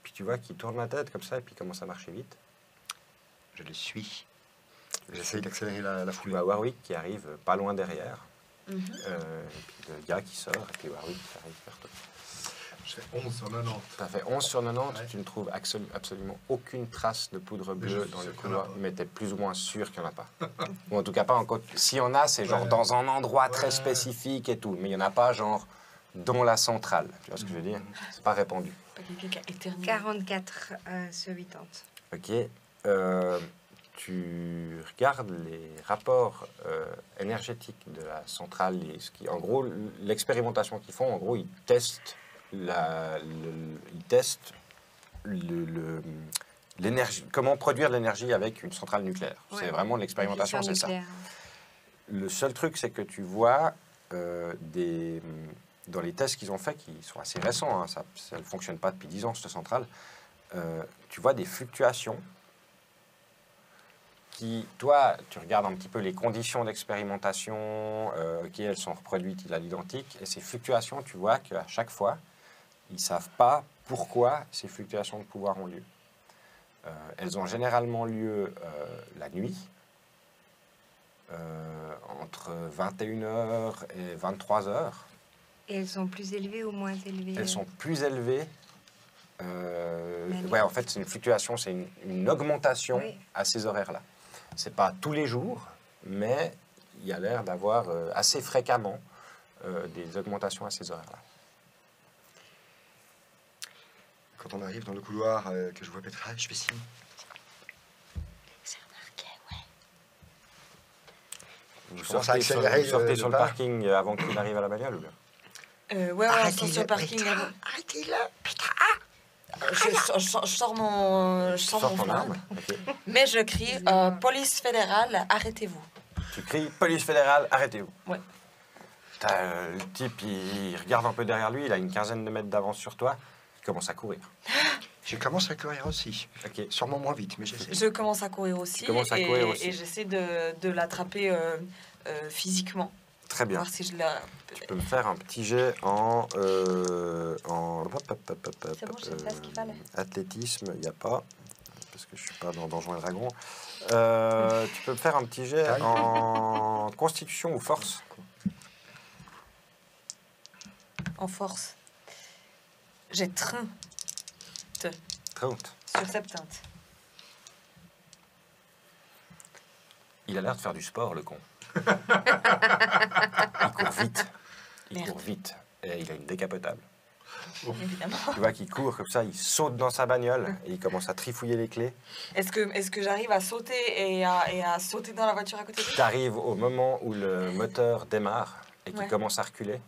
Puis tu vois qu'il tourne la tête comme ça, et puis il commence à marcher vite. Je le suis. J'essaye d'accélérer la Tu foulée. vois Warwick qui arrive pas loin derrière, Mhm. et puis le gars qui sort, et puis Warwick qui arrive vers toi. Je fais 11 sur 90. Tu as fait 11 sur 90, Ouais. tu ne trouves absolument aucune trace de poudre Mais bleue je dans suis le sûr qu'il y en a couloir, pas. mais tu es plus ou moins sûr qu'il n'y en a pas. Ou en tout cas pas encore. S'il y en a, c'est genre Ouais. dans un endroit très Ouais. spécifique et tout, mais il n'y en a pas genre dans la centrale. Tu vois ce que je veux dire? C'est pas répandu. Pas quelqu'un qui a éternué. 44 sur 80. Ok. Tu regardes les rapports énergétiques de la centrale. En gros, l'expérimentation qu'ils font, en gros, ils testent l'énergie, comment produire de l'énergie avec une centrale nucléaire. Ouais. C'est vraiment l'expérimentation, c'est ça. Nucléaire. Le seul truc, c'est que tu vois dans les tests qu'ils ont faits, qui sont assez récents, hein, ça ne fonctionne pas depuis 10 ans, cette centrale, tu vois des fluctuations qui, toi, tu regardes un petit peu les conditions d'expérimentation, ok, elles sont reproduites à l'identique, et ces fluctuations, tu vois qu'à chaque fois, ils ne savent pas pourquoi ces fluctuations de pouvoir ont lieu. Elles ont généralement lieu la nuit, entre 21h et 23h. Et elles sont plus élevées ou moins élevées? Elles sont plus élevées. Ouais, en fait, c'est une fluctuation, c'est une augmentation Oui. à ces horaires-là. C'est pas tous les jours, mais il y a l'air d'avoir assez fréquemment des augmentations à ces horaires-là. Quand on arrive dans le couloir, que je vois Petra, je fais signe. C'est remarqué, ouais. Vous commence à sortez accélérer vous sortez le sur le pas. parking avant qu'il arrive à la bagnole ou bien? Ouais, on sort sur le parking. Arrêtez-le, Petra. Je sors mon Tu sors ton flingue. arme, ok. Mais je crie police fédérale, arrêtez-vous. Tu cries police fédérale, arrêtez-vous. Ouais. T'as, le type, il regarde un peu derrière lui, il a une quinzaine de mètres d'avance sur toi, il commence à courir. Je commence à courir aussi. Ok. Sûrement moins vite, mais j'essaie. Je commence à courir aussi. Tu commences à courir aussi. Et j'essaie de l'attraper physiquement. Très bien. Voir si je la. Tu peux me faire un petit jet en C'est bon, je sais pas ce qu'il fallait. athlétisme, il n'y a pas, parce que je ne suis pas dans Donjons et Dragons. Tu peux me faire un petit jet en constitution ou force. En force. J'ai 30 30. sur 70. Il a l'air de faire du sport, le con. Il court vite. Il Merde. court vite. Et il a une décapotable. Évidemment. Tu vois qu'il court comme ça, il saute dans sa bagnole et il commence à trifouiller les clés. Est-ce que j'arrive à sauter et à sauter dans la voiture à côté de lui? Tu arrives au moment où le moteur démarre et qu'il Ouais. commence à reculer.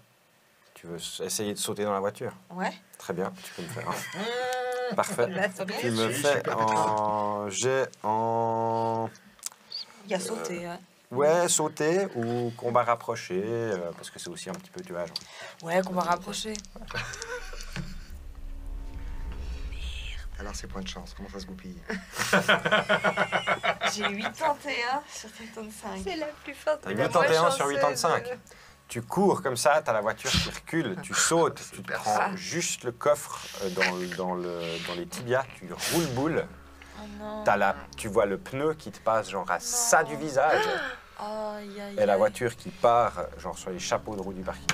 Tu veux essayer de sauter dans la voiture? Ouais. Très bien, tu peux me faire un. Parfait. Là, ça Tu me fais en jet en. Il a sauté, ouais. Ouais, sauter ou combat rapproché, parce que c'est aussi un petit peu, tu vois, genre. Ouais, qu'on va rapprocher. Alors, c'est points de chance. Comment ça se goupille? J'ai 81 sur 75. C'est la plus forte. T'as la 81 moins sur chanceuse. 85. Tu cours comme ça, t'as la voiture qui recule, tu sautes, tu te Super. prends juste le coffre dans les tibias, tu roules boule, Oh non. tu vois le pneu qui te passe genre à ça du visage, Aïe, aïe, et la aïe. voiture qui part genre sur les chapeaux de roue du parking.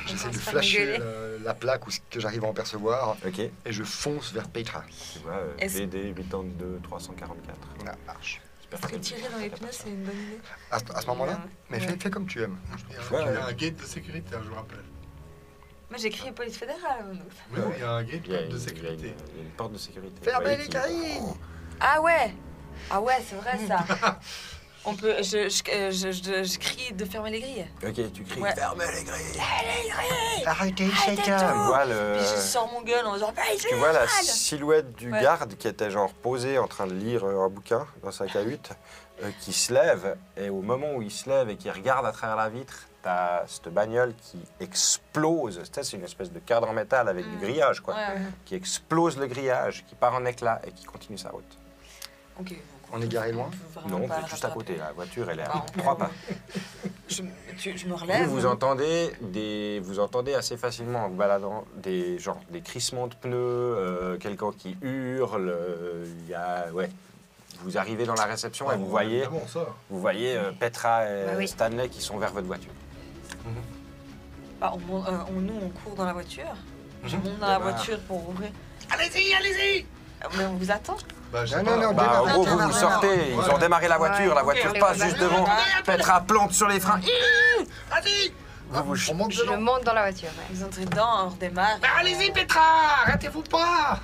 J'essaie de pas flasher m'engueuler. la plaque ou ce que j'arrive à en percevoir Ok, et je fonce vers Petra. tu vois, Est-ce- BD 82 344. Ça marche. J'espère Est-ce que que tirer dans les pneus, c'est une bonne idée? À ce moment-là? Mais Ouais. fais comme tu aimes. Il y a Ouais, un gate de sécurité, hein, je vous rappelle. Moi, j'ai crié police fédérale. donc. Oui, il y a un gate Il y a de il y a sécurité. il y a une porte de sécurité. Fermez Ouais, les qui- grilles! Ah ouais. Ah ouais, c'est vrai ça. On peut. Je crie de fermer les grilles. Ok, tu cries, Ouais. fermez les grilles. Arrêtez cet Tu homme! vois, Puis je sors mon gun en disant police tu vois la fédérale. silhouette du Ouais. garde qui était genre posé en train de lire un bouquin dans sa cahute, qui se lève, et au moment où il se lève et qu'il regarde à travers la vitre, t'as cette bagnole qui explose. Tu sais, c'est une espèce de cadre en métal avec du grillage, quoi. Ouais, ouais. Qui explose le grillage, qui part en éclat et qui continue sa route. Ok. donc On est garé loin? peut vraiment Non, pas vous le êtes juste à rattraper. côté. La voiture, elle est Bah, à on peut- 3 pas. Je me relève. Vous entendez vous entendez assez facilement en vous baladant des crissements de pneus, quelqu'un qui hurle. Il y a Vous arrivez dans la réception et vous voyez Petra et Bah oui. Stanley qui sont vers votre voiture. Bah, nous, on court dans la voiture. Je monte dans Eh la ben. voiture pour ouvrir. Allez-y, allez-y! Mais on vous attend. Bah, je sais Non, pas. non, non, Bah, en démarre, gros, démarre, vous démarre. sortez, ils Ouais. ont démarré la voiture, Ouais. la voiture Ok, passe on juste va- devant. Ouais. Petra plante sur les freins. Vas-y! On monte Je dedans. monte dans la voiture. Ouais. Vous entrez dedans, on redémarre. Bah, allez-y, Petra, arrêtez-vous pas.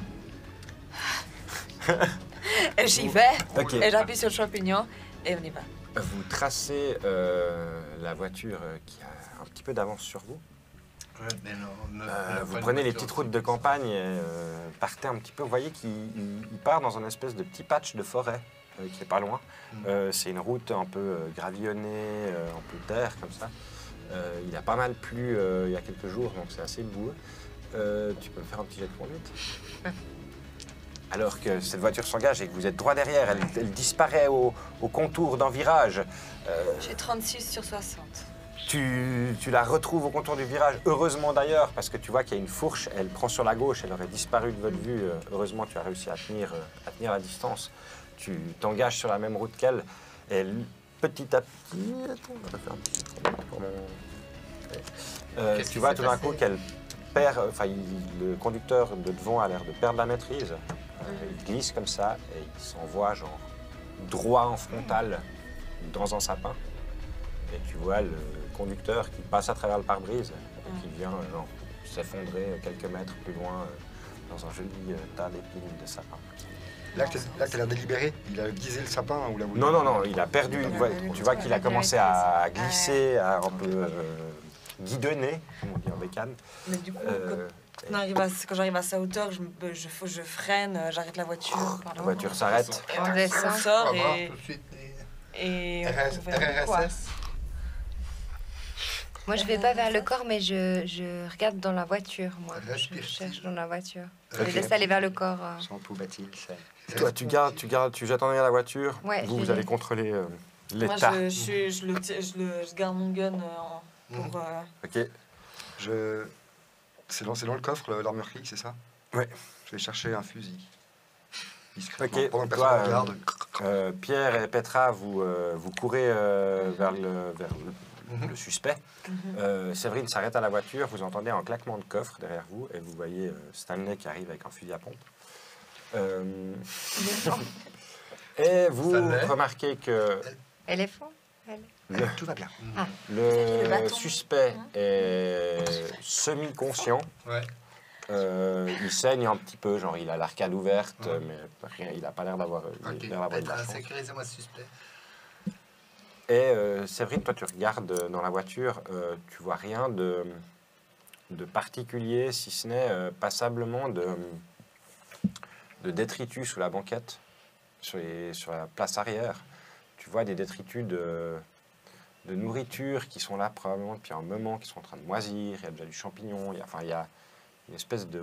Et j'y vais. Ok. Et j'appuie sur le champignon et on y va. Vous tracez la voiture qui a un petit peu d'avance sur vous. Ouais, mais non, Vous prenez les petites routes de campagne et partez un petit peu. Vous voyez qu'il part dans un espèce de petit patch de forêt qui est pas loin. C'est une route un peu gravillonnée, un peu terre comme ça. Il a pas mal plu il y a quelques jours, donc c'est assez boueux. Tu peux me faire un petit jet de conduite. Alors que cette voiture s'engage et que vous êtes droit derrière, elle disparaît au contour d'un virage. J'ai 36 sur 60. Tu la retrouves au contour du virage, heureusement d'ailleurs, parce que tu vois qu'il y a une fourche, elle prend sur la gauche, elle aurait disparu de votre vue. Heureusement, tu as réussi à tenir la distance. Tu t'engages sur la même route qu'elle, et petit à petit... Attends, on va faire un petit truc pour mon- Qu'est-ce tu qui vois s'est tout d'un passé coup qu'elle perd... Enfin, le conducteur de devant a l'air de perdre la maîtrise. Il glisse comme ça, et il s'envoie genre droit en frontal dans un sapin. Et tu vois le conducteur qui passe à travers le pare-brise et qui vient genre s'effondrer quelques mètres plus loin dans un joli tas d'épines de sapin. Là, t'as l'air délibéré. Il a guisé le sapin ou la Non, non, non, il a perdu. Tu vois qu'il a commencé à glisser, à un peu guidonner, comme on dit en bécane. Mais du coup, Euh, quand j'arrive à sa hauteur, je freine, j'arrête la voiture. la voiture s'arrête. On descend. On sort On va voir et, tout de suite et on les verra quoi. RSS. Moi, je vais pas vers le corps, mais je regarde dans la voiture, moi. Je Respire. cherche dans la voiture. Je Ok. les laisse aller vers le corps. Sans poubatil, ça. Toi, tu jettes en arrière la voiture. Ouais, vous, je vous allez l'ai. contrôler Moi, l'état. je garde mon gun pour... Ok. C'est dans le coffre, l'armurerie, c'est ça? Ouais. Je vais chercher un fusil. Discrètement. Ok, Pendant que toi, personne ne regarde. Pierre et Petra, vous courez vers le suspect. Séverine s'arrête à la voiture, vous entendez un claquement de coffre derrière vous et vous voyez Stanley qui arrive avec un fusil à pompe. Et vous Stanley. remarquez que Éléphant. Tout va bien. le bâton. suspect est semi-conscient. Ouais. Il saigne un petit peu, genre il a l'arcade ouverte, mais rien, il n'a pas l'air d'avoir Ok, de la Petra, chance. sécurisez-moi ce suspect. Et Séverine, toi tu regardes dans la voiture, tu vois rien de particulier, si ce n'est passablement de détritus sous la banquette, sur la place arrière. Tu vois des détritus de nourriture qui sont là probablement depuis un moment, qui sont en train de moisir, il y a déjà du champignon, il y a une espèce de...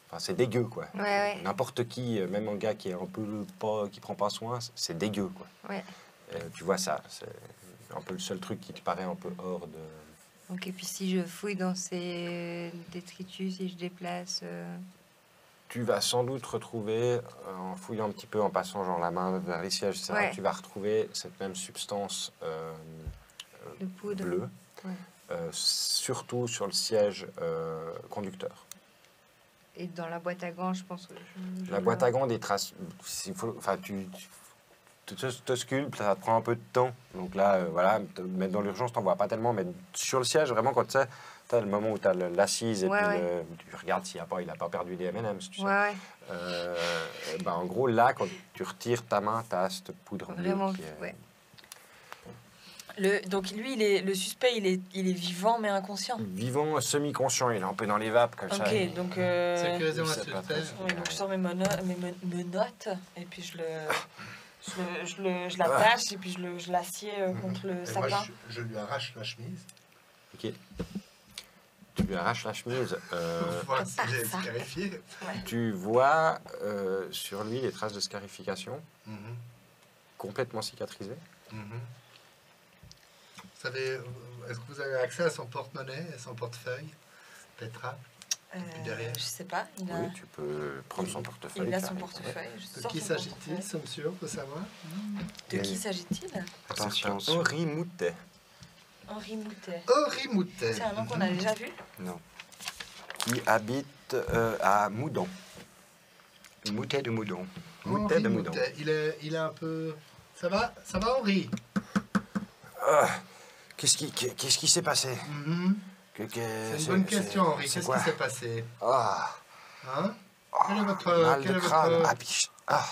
Enfin, c'est dégueu, quoi. Ouais, ouais. N'importe qui, même un gars qui est un peu pas, qui prend pas soin, c'est dégueu, quoi. Ouais. Tu vois ça, c'est un peu le seul truc qui te paraît un peu hors de... Donc, et puis si je fouille dans ces détritus, si je déplace... Tu vas sans doute retrouver, en fouillant un petit peu, en passant genre la main vers les sièges, etc., Ouais. tu vas retrouver cette même substance de poudre. bleue, Ouais. surtout sur le siège conducteur. Et dans la boîte à gants, je pense que... La boîte à gants, des traces, enfin, tu te sculptes, ça te prend un peu de temps. Donc là, voilà, te mettre dans l'urgence, t'en vois pas tellement, mais sur le siège, vraiment, quand tu sais, t'as le moment où tu as l'assise et Ouais, puis ouais. tu regardes s'il n'a pas perdu des M&M's, tu sais. Ouais, ouais. En gros, là, quand tu retires ta main, tu as cette poudre bleue Vraiment, qui est- ouais. Donc lui, le suspect, il est vivant mais inconscient. Vivant, semi-conscient, il est un peu dans les vapes comme ça. Ok, donc... Sécurisez-moi il ce sait pas suspect. trop. Oui, donc je sors mes menottes et puis je l'attache et puis je l'assieds contre le Et moi, sapin. je lui arrache la chemise. Ok. Tu lui arraches la chemise. Pour voir s'il est ça. scarifié. Tu vois sur lui les traces de scarification Mhm, complètement cicatrisées. mhm. Vous savez, est-ce que vous avez accès à son porte-monnaie et son portefeuille, Petra? derrière. Je sais pas, il a, Oui, tu peux prendre son portefeuille. il a tu son arrives. portefeuille. Je De sors qui son s'agit-il, portefeuille. sommes sûrs, faut savoir? De qui s'agit-il? Attention. C'est Henri Moutet. Henri Moutet. Henri Moutet. C'est un nom qu'on a déjà vu? Non. Qui habite à Moudon. Moutet de Moudon. Moutet Henri de Moudon. Moutet. Il est un peu... Ça va, Henri? Ah, Qu'est-ce qui s'est passé? C'est une bonne question, Henri. Qu'est-ce qui s'est passé? Ah, Hein? Quel est votre... mal quel de est crâne. votre-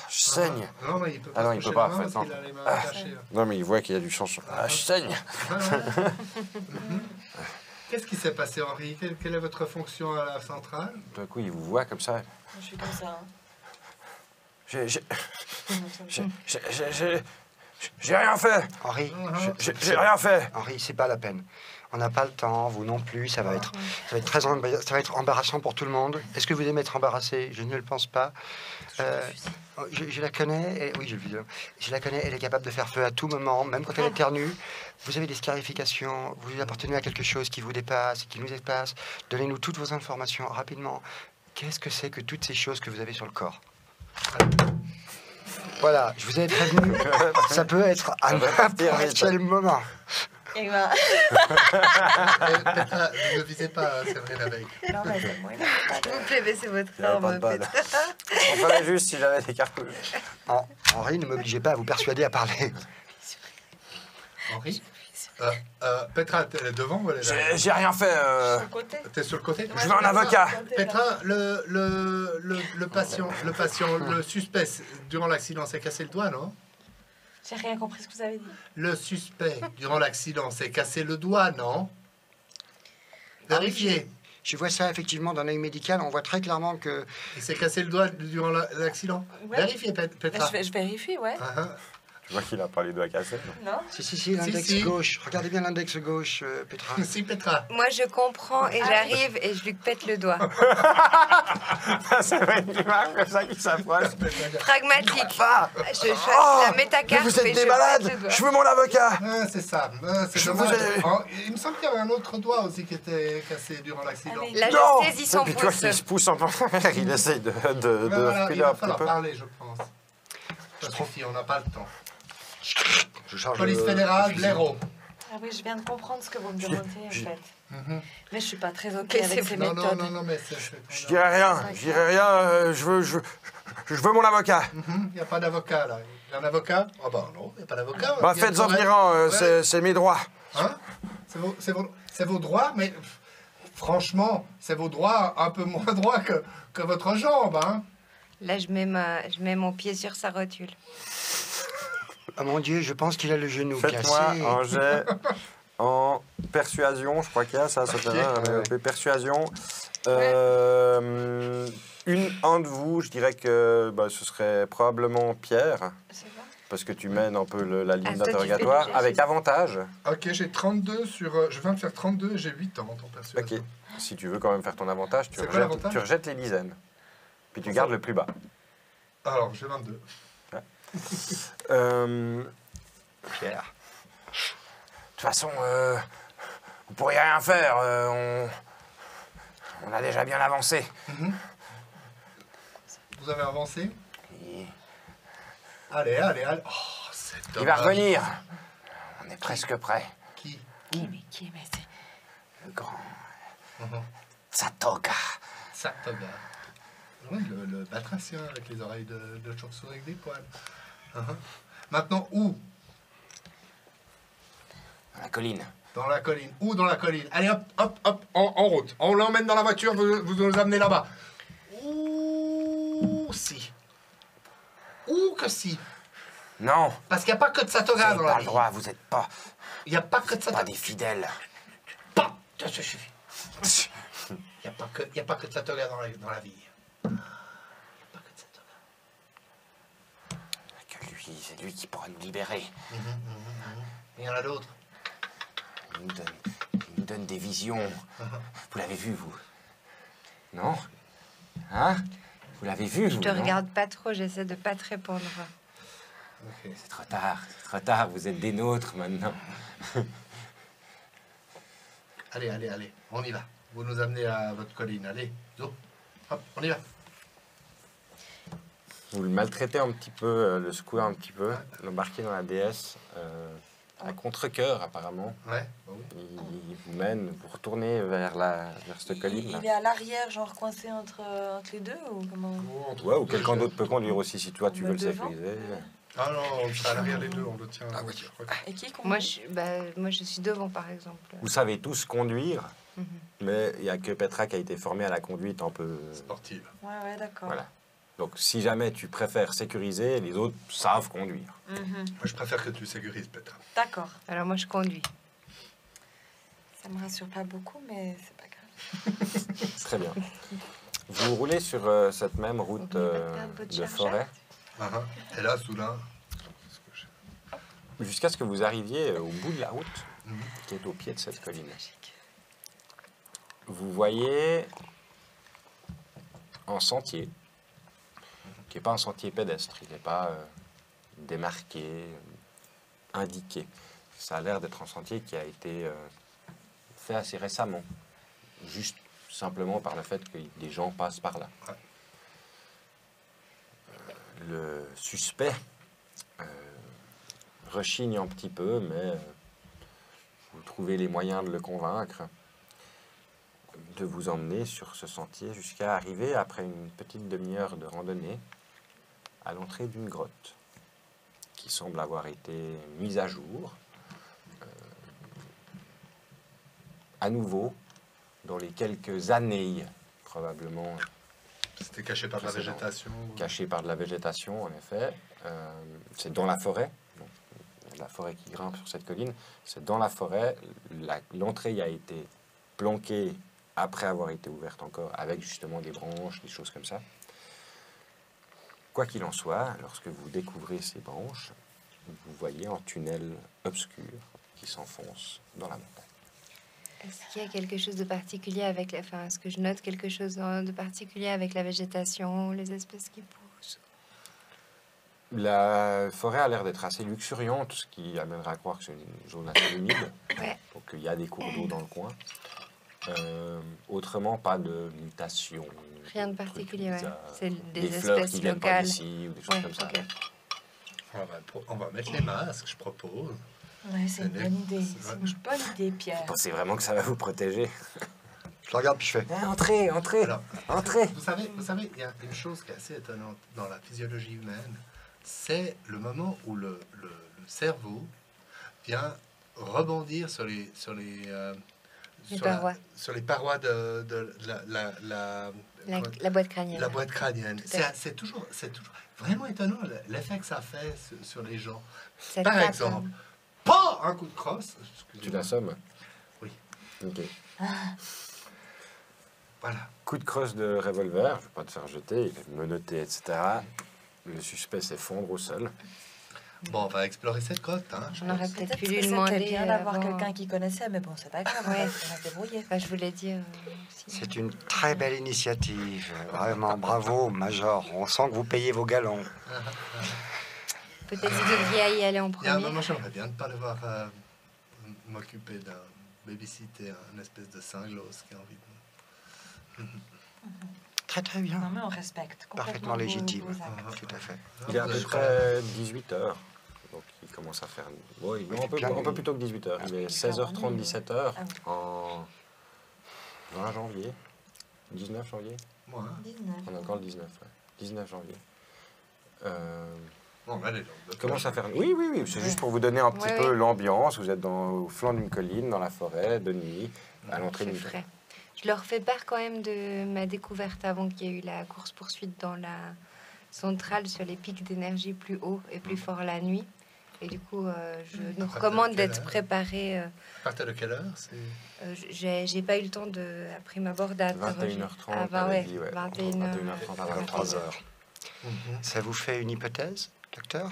Je saigne. Non, mais il peut pas. Ah non, il se peut toucher pas, la en main fait, parce non. qu'il a les mains attachées. Non, mais il voit qu'il y a du sang sur... je saigne. Qu'est-ce qui s'est passé, Henri? Quelle est votre fonction à la centrale? Tout d'un coup, il vous voit comme ça. Je suis comme ça. J'ai rien fait. Henri, J'ai rien fait. Henri, c'est pas la peine. On n'a pas le temps, vous non plus, ça va être ça va être embarrassant pour tout le monde. Est-ce que vous aimez être embarrassé? Je ne le pense pas. Je la connais, oui, j'ai le vidéo. Je la connais, elle est capable de faire feu à tout moment, même quand elle éternue. Vous avez des scarifications, vous appartenez à quelque chose qui vous dépasse, qui nous dépasse. Donnez-nous toutes vos informations rapidement. Qu'est-ce que c'est que toutes ces choses que vous avez sur le corps? Voilà, je vous avais prévenu, ça peut être à n'importe quel moment. Et ben... Petra, ne visez pas Séverine avec. Non, mais c'est moi. S'il vous plaît, baissez votre Il y a pas de arme, balle. Petra. On ferait juste si j'avais des cartouches. Henri, ne m'obligez pas à vous persuader à parler. Henri? Petra, t'es devant ou elle est derrière? J'ai rien fait. Sur le côté. T'es sur le côté? Je veux un avocat. Petra, le patient, le suspect, durant l'accident, s'est cassé le doigt, non? J'ai rien compris ce que vous avez dit. Le suspect, durant l'accident, s'est cassé le doigt, non? Vérifiez. Je vois ça effectivement d'un œil médical, on voit très clairement que... Il s'est cassé le doigt durant l'accident? Ouais. Vérifiez, Petra. Je vérifie, ouais. Ah, Tu vois qu'il a pas les doigts cassés. Non? Si, l'index si. gauche. Regardez bien l'index gauche, Petra. ah. Si, Petra. Moi, je comprends et j'arrive et je lui pète le doigt. Ça va être une marque comme ça qui s'approche. Pragmatique. Pas. Je choisis la métacarpe Vous êtes et des je malades. pète le doigt. Je veux mon avocat. Ah, c'est ça. Ah, c'est Je dommage. vous ai- Oh, il me semble qu'il y avait un autre doigt aussi qui était cassé durant l'accident. Allez. Là, Non. je saisis son Et puis tu vois pouce. qu'il se pousse en arrière. Il essaye de Voilà, reculer il va un petit falloir peu. parler, je pense. Ça suffit, on n'a pas le temps. Je charge Police le fédérale, fusil. blaireau. Ah oui, je viens de comprendre ce que vous me demandez, en fait. Mhm. Mais je suis pas très OK Mais avec c'est- ces Non, méthodes. non, mais c'est... Je dirais rien. Je dirais rien. Je veux mon avocat. Il n'y a pas d'avocat, là. Il y a un avocat? Ah bah non, il n'y a pas d'avocat. Bah, Il y a faites-en le venir travail. un. Ouais. C'est mes droits. Hein? C'est vos droits, mais franchement, c'est vos droits un peu moins droits que votre jambe, hein? Là, je mets mon pied sur sa rotule. Oh mon Dieu, je pense qu'il a le genou Faites-moi cassé. un jet en persuasion. Je crois qu'il y a ça. Ça fait ouais. persuasion. Un de vous, je dirais que ce serait probablement Pierre. C'est bon? Parce que tu mènes un peu la ligne Ah, toi, tu fais d'interrogatoire du jet, avec c'est- avantage. Ok, j'ai 32 sur... je viens de faire 32 et j'ai 8 ans en persuasion. Ok. Si tu veux quand même faire ton avantage, C'est quoi l'avantage? tu rejettes les dizaines. Puis tu gardes le plus bas. Alors, j'ai 22. De Pierre. toute façon, vous pourriez rien faire. On a déjà bien avancé. Vous avez avancé? Et Allez. Oh, c'est il va dommage. revenir. On est presque prêt. Qui? Qui, mais c'est... Le grand Mhm. Satoga. Satoga. Oui, le batracien avec les oreilles de chauve-souris avec des poils. Maintenant, où? Dans la colline. Dans la colline. Où dans la colline? Allez, hop, en route. On l'emmène dans la voiture, vous nous amenez là-bas. Ouh, si. Ouh, que si. Non, Parce qu'il n'y a pas que de vous Satoga n'avez dans pas la le vie. droit. Vous n'êtes pas Il n'y a pas que de Satoga. des fidèles. Pas. Ça suffit. Il n'y a pas que de Satoga dans la vie. Il n'y a pas que de Satoga. Que lui, c'est lui qui pourra nous libérer. Il y en a d'autres. Il nous donne des visions. Vous l'avez vu, vous? Non? Hein? Vous l'avez vu, Je vous? te non? regarde pas trop, j'essaie de pas te répondre. Ok. C'est trop tard, vous êtes des nôtres maintenant. Allez, on y va. Vous nous amenez à votre colline. Allez, zo. Hop, on y va. Vous le maltraitez un petit peu, le secouez un petit peu, l'embarquez dans la DS, à contre-cœur apparemment. Ouais, bah oui. Il vous mène, vous retournez vers cette colline. Il est à l'arrière, genre coincé entre les deux ou comment? Ouais, ou quelqu'un d'autre peut conduire aussi si toi tu On veux va le devant. sécuriser. Ah non, on sera à l'arrière les deux, on le tient. Ah oui. je crois que- Et qui conduit? Moi, je suis devant, par exemple. Vous savez tous conduire, Mhm. mais il n'y a que Petra qui a été formée à la conduite un peu... Sportive. Ouais, d'accord. Voilà. Donc, si jamais tu préfères sécuriser, les autres savent conduire. Mhm. Moi, je préfère que tu sécurises, Petra. D'accord. Alors, moi, je conduis. Ça me rassure pas beaucoup, mais c'est pas grave. Très bien. Vous roulez sur cette même route N'oubliez pas de perdre votre de chargeur. forêt Ah, ah. Et là, soudain... jusqu'à ce que vous arriviez au bout de la route, Mhm. qui est au pied de cette colline. Vous voyez un sentier, qui n'est pas un sentier pédestre, il n'est pas démarqué, indiqué. Ça a l'air d'être un sentier qui a été fait assez récemment, juste simplement par le fait que des gens passent par là. Ouais. Le suspect rechigne un petit peu, mais vous trouvez les moyens de le convaincre de vous emmener sur ce sentier jusqu'à arriver, après une petite demi-heure de randonnée, à l'entrée d'une grotte qui semble avoir été mise à jour, à nouveau, dans les quelques années, probablement C'était caché par de la Précédent. végétation. cachée par de la végétation, en effet. C'est dans la forêt, donc, la forêt qui grimpe sur cette colline. C'est dans la forêt. L'entrée y a été planquée après avoir été ouverte encore, avec justement des branches, des choses comme ça. Quoi qu'il en soit, lorsque vous découvrez ces branches, vous voyez un tunnel obscur qui s'enfonce dans la montagne. Est-ce qu'il y a quelque chose de particulier avec enfin, est-ce que je note quelque chose de particulier avec la végétation, les espèces qui poussent? La forêt a l'air d'être assez luxuriante, ce qui amènerait à croire que c'est une zone assez humide. Ouais. Donc il y a des cours d'eau dans le coin. Autrement, pas de mutation. Rien de trucs particulier, ouais. bizarres. C'est des fleurs espèces qui viennent pas locales. d'ici ou des choses Ouais, comme ça. ok. On va mettre les masques, je propose. Ouais, c'est une C'est bonne idée. c'est C'est vrai. une bonne idée, Pierre. Vous pensez vraiment que ça va vous protéger? Je le regarde puis je fais. Entrez, entrez, Alors, entrez. vous savez, il y a une chose qui est assez étonnante dans la physiologie humaine, c'est le moment où le cerveau vient rebondir sur les parois. sur les parois de La boîte crânienne. la boîte crânienne. Tout à fait. C'est toujours vraiment étonnant l'effet que ça fait sur les gens. Ça Par tape, exemple, pas un coup de crosse. Tu excusez-moi. l'assommes? Oui. Ok. Voilà. Coup de crosse de revolver, je ne vais pas te faire jeter, il est menotté, etc. Le suspect s'effondre au sol. Bon, on va explorer cette grotte. Hein, je On aurait pense. peut-être pu que lui c'était demander. bien d'avoir avant. quelqu'un qui connaissait, mais bon, c'est pas grave. Ouais. On va se débrouiller. Enfin, je voulais dire. Aussi. C'est une très belle initiative. Vraiment, bravo, Major. On sent que vous payez vos galons. Peut-être que vous devriez y aller en Il y a un premier. moment, j'aimerais bien ne pas devoir m'occuper d'un babysitter, un espèce de cinglos qui a envie de... Très très bien. Non, mais on respecte. Parfaitement complètement légitime. vos actes. Tout à fait. Il est à Vous peu êtes près 18 h. Donc il commence à faire... Oui, non, bien un peu nuit. plus tôt que 18 h. Il est Il 16h30, fait 17 h Ah oui. en 20 janvier. 19 janvier. Moi, hein. 19. On est encore le 19, ouais. 19 janvier. Bon, allez, donc, Commence à faire... Oui, oui, oui. C'est juste pour vous donner un petit Ouais, peu ouais. l'ambiance. Vous êtes au flanc d'une colline, dans la forêt, de nuit, à l'entrée Je d'une ferai. Je leur fais part quand même de ma découverte avant qu'il y ait eu la course-poursuite dans la centrale sur les pics d'énergie plus hauts et plus forts la nuit. Et du coup, je nous Après, recommande quelle d'être heure préparés. À partir de quelle heure c'est... J'ai pas eu le temps de, après ma bord d'interroger. 21h30, Ah, bah t'avais ouais, dit, ouais. 21h. 21h30 à 23 23h. heures. Ça vous fait une hypothèse, docteur?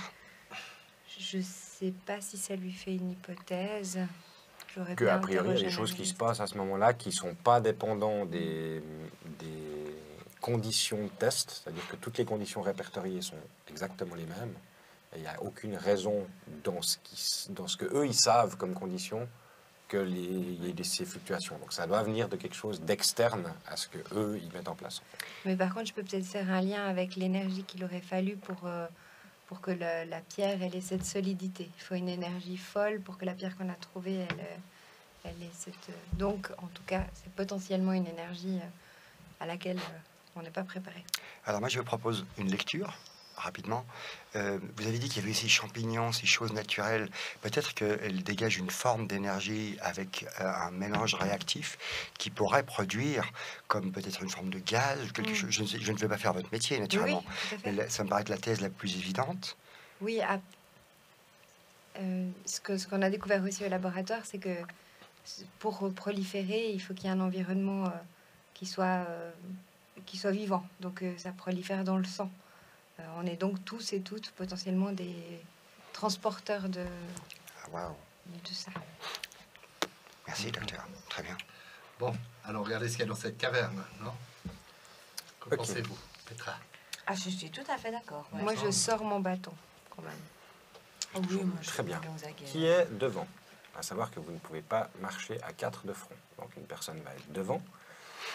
Je sais pas si ça lui fait une hypothèse. J'aurais Que, bien a priori, il y a interrogé des choses qui l'analyse. se passent à ce moment-là qui ne sont pas dépendants des conditions de test, c'est-à-dire que toutes les conditions répertoriées sont exactement les mêmes. Et il n'y a aucune raison dans ce que eux ils savent comme conditions qu'il y ait ces fluctuations. Donc ça doit venir de quelque chose d'externe à ce que eux ils mettent en place. Mais par contre, je peux peut-être faire un lien avec l'énergie qu'il aurait fallu pour que la pierre elle ait cette solidité. Il faut une énergie folle pour que la pierre qu'on a trouvée, elle ait cette... Donc, en tout cas, c'est potentiellement une énergie à laquelle on n'est pas préparé. Alors moi, je vous propose une lecture. rapidement. Vous avez dit qu'il y avait ces champignons, ces choses naturelles. Peut-être qu'elles dégagent une forme d'énergie avec un mélange réactif qui pourrait produire comme peut-être une forme de gaz ou quelque chose. Je ne vais pas faire votre métier, naturellement. Oui, tout à fait. Mais ça me paraît être la thèse la plus évidente. Oui, ce qu'on a découvert aussi au laboratoire, c'est que pour proliférer, il faut qu'il y ait un environnement qui soit vivant. Donc ça prolifère dans le sang. On est donc tous et toutes potentiellement des transporteurs de ça. Merci, docteur. Très bien. Bon, alors regardez ce qu'il y a dans cette caverne, non? Que pensez-vous, Petra? Ah, je suis tout à fait d'accord. Ouais. Moi, je sors mon bâton, quand même. Oh oui, moi, je Très suis bien. aux aguets. Qui est devant? À savoir que vous ne pouvez pas marcher à 4 de front. Donc une personne va être devant,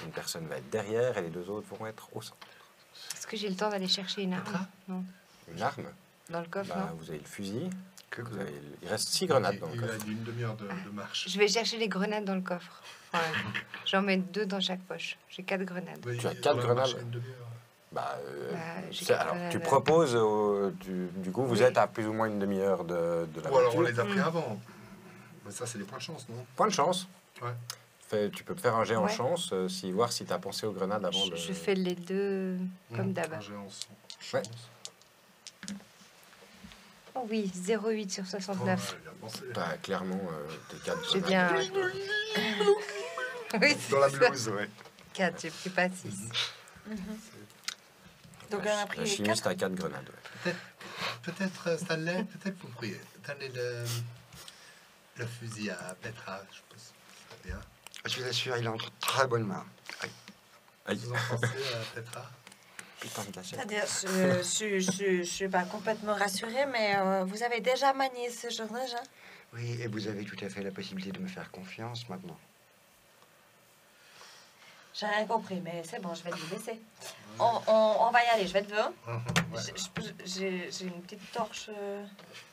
une personne va être derrière et les deux autres vont être au centre. Est-ce que j'ai le temps d'aller chercher une arme? Non. Une arme, Dans le coffre, bah, non? vous avez le fusil. Il reste 6 grenades dans le Il a coffre. dit une demi-heure de marche. Je vais chercher les grenades dans le coffre. Ouais. J'en mets 2 dans chaque poche. J'ai 4 grenades. Oui, Tu as il 4 faudra grenades. marcher une demi-heure. J'ai C'est- quatre alors, tu grenades. proposes, du coup, vous Oui. êtes à plus ou moins une demi-heure de la Ou alors on voiture. les a pris avant. Mais ça, c'est des points de chance, non? Point de chance. Ouais. Tu peux faire un jet en Ouais. chance, voir si tu as pensé aux grenades avant de... Je fais les 2 comme d'hab. Un jet en son. Ouais. Oh oui, 0,8 sur Oh, 69. il a pensé. T'as clairement tes 4 J'ai grenades. bien... Oui, Dans la c'est ça. blouse, oui. 4, j'ai pris pas 6. Donc, on a pris La les chimiste 4. a 4 grenades. Ouais. Peut-être, Stanley, peut-être vous pourriez donner le fusil à Petra, je pense. Très bien. Je vous assure, il est entre très bonnes mains. Aïe. Vous en pensez, Petra? Putain de cachette. C'est-à-dire, je suis pas complètement rassurée, mais vous avez déjà manié ce genre de jeu? Oui, et vous avez tout à fait la possibilité de me faire confiance maintenant. J'ai rien compris, mais c'est bon, je vais vous laisser. On va y aller, je vais devant. Ouais. J'ai une petite torche,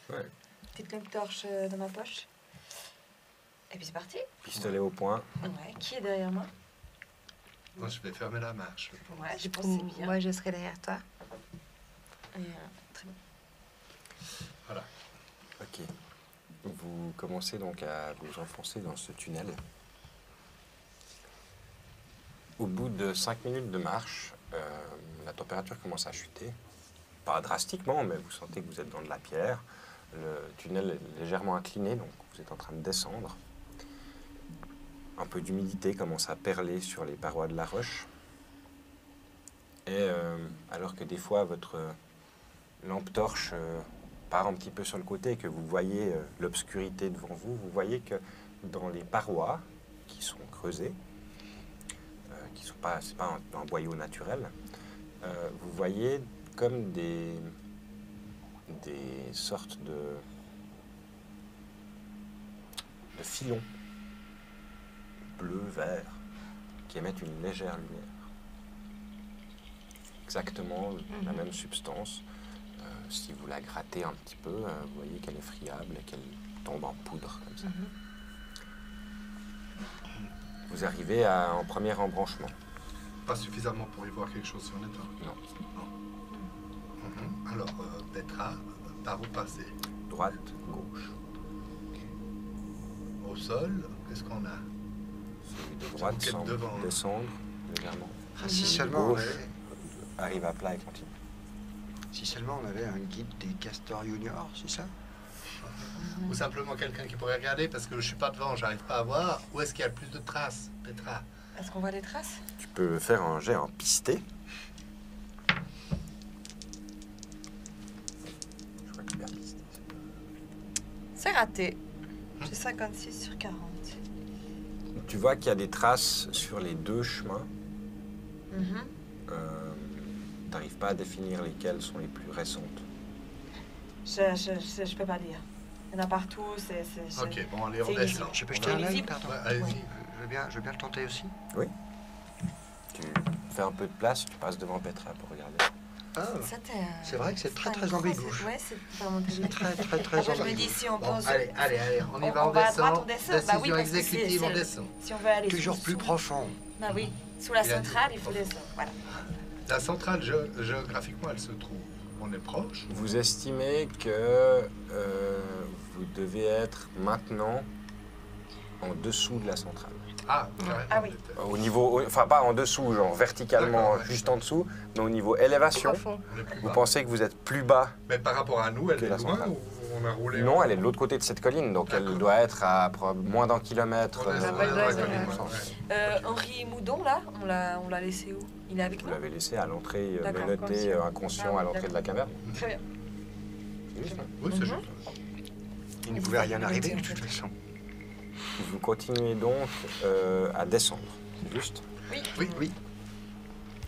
Ouais. petite lampe torche dans ma poche. Et puis c'est parti. Pistolet au point. Ouais, qui est derrière moi? Moi, je vais fermer la marche. Ouais, je pense que c'est bien. Moi, je serai derrière toi. Et, très bien. Voilà. Ok. Vous commencez donc à vous enfoncer dans ce tunnel. Au bout de 5 minutes de marche, la température commence à chuter. Pas drastiquement, mais vous sentez que vous êtes dans de la pierre. Le tunnel est légèrement incliné, donc vous êtes en train de descendre. Un peu d'humidité commence à perler sur les parois de la roche. Et alors que des fois votre lampe torche part un petit peu sur le côté et que vous voyez l'obscurité devant vous, vous voyez que dans les parois qui sont creusées, qui sont pas, c'est pas un boyau naturel, vous voyez comme des sortes de filons bleu, vert, qui émettent une légère lumière. Exactement la même substance. Si vous la grattez un petit peu, vous voyez qu'elle est friable et qu'elle tombe en poudre comme ça. Vous arrivez à un premier embranchement. Pas suffisamment pour y voir quelque chose sur net. Non. Alors, Petra, par où passer? Droite, gauche. Au sol, qu'est-ce qu'on a? Celui de droite Quête semble devant, hein. descendre légèrement. Ah, si Celui de seulement on gauche avait, arrive à plat et continue. si seulement on avait un guide des castors juniors, c'est ça? Ou simplement quelqu'un qui pourrait regarder, parce que je suis pas devant, j'arrive pas à voir. Où est-ce qu'il y a le plus de traces, Petra? Est-ce qu'on voit des traces? Tu peux faire un jet en pisté. Je crois que bien pisté. C'est raté. J'ai 56 sur 40. Tu vois qu'il y a des traces sur les deux chemins. Mhm. Tu n'arrives pas à définir lesquelles sont les plus récentes. Je peux pas dire. Il y en a partout, c'est... Ok, bon, allez, on c'est descend. Je peux On jeter va- un œil, illisible. pardon? Ouais, allez-y. Ouais. Je veux bien le tenter aussi. Tu fais un peu de place, tu passes devant Petra pour regarder. Ah, C'était, c'est vrai que c'est très, un très gros- ambigu. Ouais, c'est vraiment C'est très, très, très Après, je me ambigu. dis, si on Bon, pense... allez, on y va, On on va à descend. droite, on descend. Bah oui, Décision parce que exécutive, c'est- on descend. Si on veut aller Toujours sous- plus sous- profond. Bah oui, sous la Il a dit- centrale, il faut descendre. Voilà. La centrale, géographiquement, elle se trouve On est proche. Vous estimez que vous devez être maintenant en dessous de la centrale. Ah, carrément. Ah oui. Au niveau, enfin pas en dessous, genre verticalement, D'accord, ouais. juste en dessous, mais au niveau élévation, Profond. On est plus vous bas. pensez que vous êtes plus bas. Mais par rapport à nous, elle Que est la loin centrale. ou on a roulé Non, en- elle est de l'autre côté de cette colline, donc elle D'accord. doit être à moins d'un kilomètre. On est- n'a pas le on est- doigt, ouais, ça, ouais. Henri Moudon, là, on l'a laissé où? Il est avec Vous nous? l'avez laissé à l'entrée, D'accord, menotté, inconscient. inconscient Ah à oui, l'entrée de la caverne. Très bien. Juste, hein. Oui, c'est Mhm. juste. Il ne pouvait rien arriver de toute façon. Vous continuez donc à descendre, c'est juste. Oui. Oui, Oui.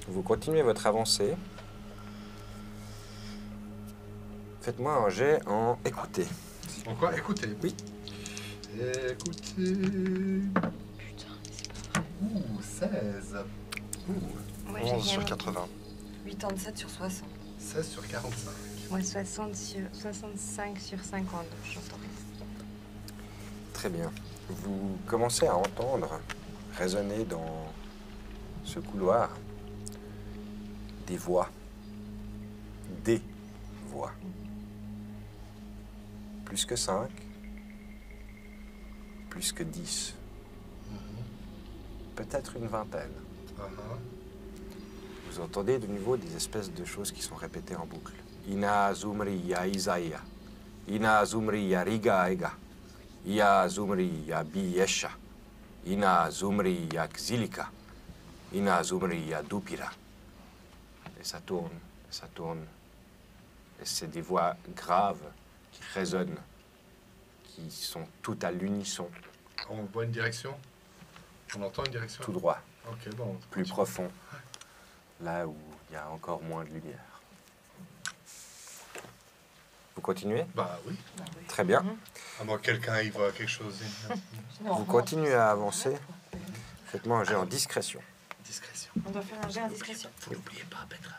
Vous continuez votre avancée. Faites-moi un jet en écoutez. En quoi? Écoutez. Oui. Écoutez. Putain, c'est pas vrai. Ouh, 16. Moi, j'ai 11 rien sur non plus. 80. 87 sur 60. 16 sur 45. Moi, 65 sur 50, j'entends. Très bien. Vous commencez à entendre résonner dans ce couloir des voix. Des voix. Plus que 5, plus que 10, peut-être une vingtaine. Ah, ah. Vous entendez de nouveau des espèces de choses qui sont répétées en boucle. Ina zumri ya Isaia. Ina zumri ya Riga Ega. Ia zumri ya Biesha. Ina zumri ya Xilika. Ina zumri ya Dupira. Et ça tourne, et ça tourne. Et c'est des voix graves qui résonnent, qui sont toutes à l'unisson, On voit une direction. On entend une direction. tout droit, Ok, bon. plus profond, là où il y a encore moins de lumière. Vous continuez? Bah oui. Très bien. À moins que quelqu'un y voit quelque chose. Vous continuez à avancer. Faites-moi un jet en discrétion. Discrétion. On doit faire un jet à discrétion. Vous n'oubliez pas, Petra.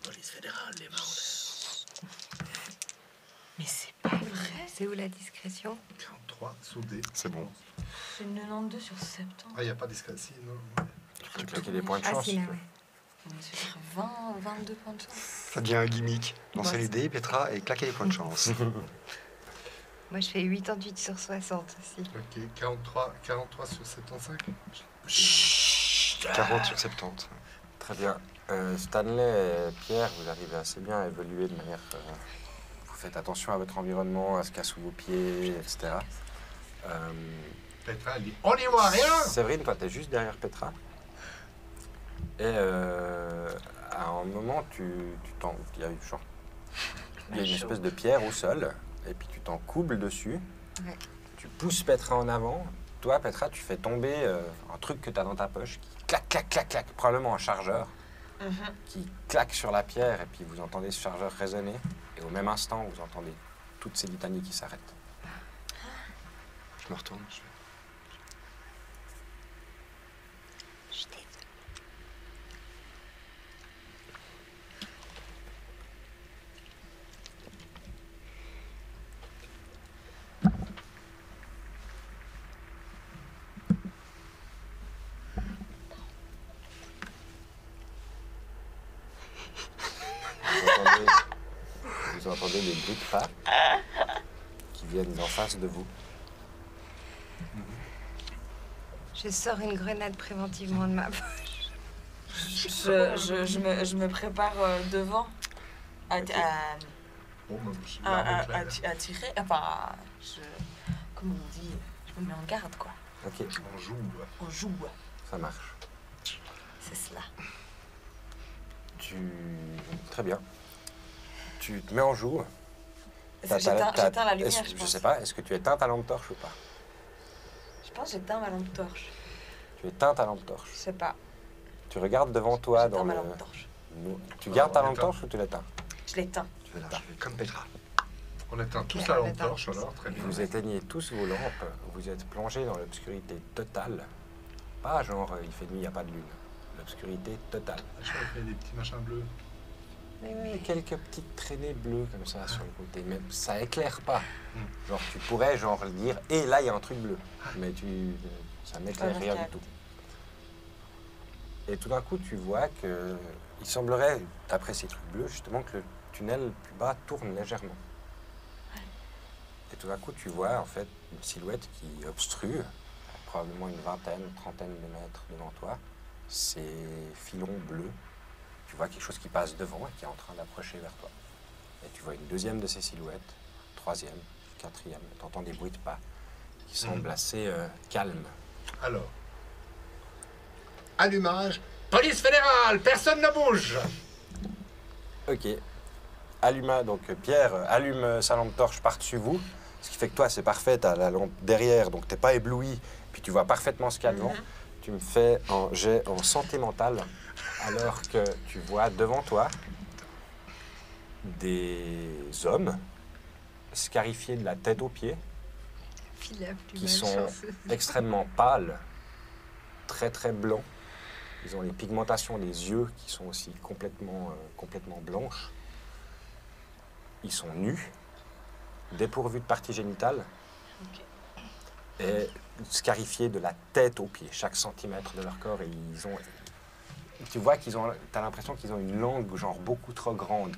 Police fédérale, les mains. Mais c'est pas vrai. C'est où la discrétion? 43, soudé. C'est bon. J'ai 92 sur 70. Ah, il n'y a pas de discrétion, non? Tu peux cliquer des points de Ah, chance. si, là, ouais. On est sur 20, 22 points de chance. Ça devient un gimmick. Lancer Ouais, les dés, Petra, et claquer les points de chance. Moi, je fais 88 sur 60 aussi. Ok, 43 sur 75. 40 sur 70. Très bien. Stanley et Pierre, vous arrivez assez bien à évoluer de manière... vous faites attention à votre environnement, à ce qu'il y a sous vos pieds, etc. Petra, elle dit on n'y voit rien. Séverine, toi, t'es juste derrière Petra. Et à un moment, il y a une espèce de pierre au sol, et puis tu t'en coubles dessus. Ouais. Tu pousses Petra en avant. Toi, Petra, tu fais tomber un truc que tu as dans ta poche, qui clac, clac, clac, clac, probablement un chargeur, qui claque sur la pierre, et puis vous entendez ce chargeur résonner. Et au même instant, vous entendez toutes ces litanies qui s'arrêtent. Je me retourne. Vous entendez les bruits de pas qui viennent d'en face de vous. Je sors une grenade préventivement de ma poche. Je me prépare devant à Bon, bah, je l'arme claire. à tirer. Enfin, comment on dit? Je me mets en garde, quoi. Ok, On joue. On joue. ça marche. C'est cela. Très bien. Tu te mets en joue. J'éteins la lumière, Est-ce- je je pense. sais pas, est-ce que tu éteins ta lampe torche ou pas? Je pense que j'éteins ma lampe torche. Tu éteins ta lampe torche. Je sais pas. Tu regardes devant toi J'éteins dans ma le... lampe torche. Tu gardes ta on lampe éteint. torche ou tu l'éteins? Je l'éteins. Tu vas l'archiver comme Petra. On éteint tous Ok, la on lampe éteint torche tous. alors, très bien. Vous éteignez tous vos lampes, vous êtes plongés dans l'obscurité totale. Pas genre il fait nuit, il n'y a pas de lune. L'obscurité totale. Je fais des petits machins bleus. Et quelques petites traînées bleues comme ça sur le côté, mais ça éclaire pas. Genre tu pourrais genre dire et là il y a un truc bleu, mais ça n'éclaire Pas rien du regarde. tout. Et tout d'un coup tu vois que Il semblerait, d'après ces trucs bleus, justement, que le tunnel plus bas tourne légèrement. Et tout d'un coup, tu vois, en fait, une silhouette qui obstrue, probablement une vingtaine, trentaine de mètres devant toi. Ces filons bleus. Tu vois quelque chose qui passe devant et qui est en train d'approcher vers toi. Et tu vois une deuxième de ces silhouettes, troisième, quatrième. Tu entends des bruits de pas qui semblent assez calmes. Alors, allumage, police fédérale, personne ne bouge. Ok. Donc Pierre allume sa lampe torche par-dessus vous, ce qui fait que toi, c'est parfait, tu as la lampe derrière, donc t'es pas ébloui, puis tu vois parfaitement ce qu'il y a devant. Tu me fais un jet en santé mentale, alors que tu vois devant toi des hommes scarifiés de la tête aux pieds, qui sont extrêmement pâles, très très blancs. Ils ont les pigmentations des yeux qui sont aussi complètement blanches. Ils sont nus, dépourvus de partie génitale, et scarifiés de la tête aux pieds, chaque centimètre de leur corps. Et ils ont, tu vois t'as l'impression qu'ils ont une langue genre beaucoup trop grande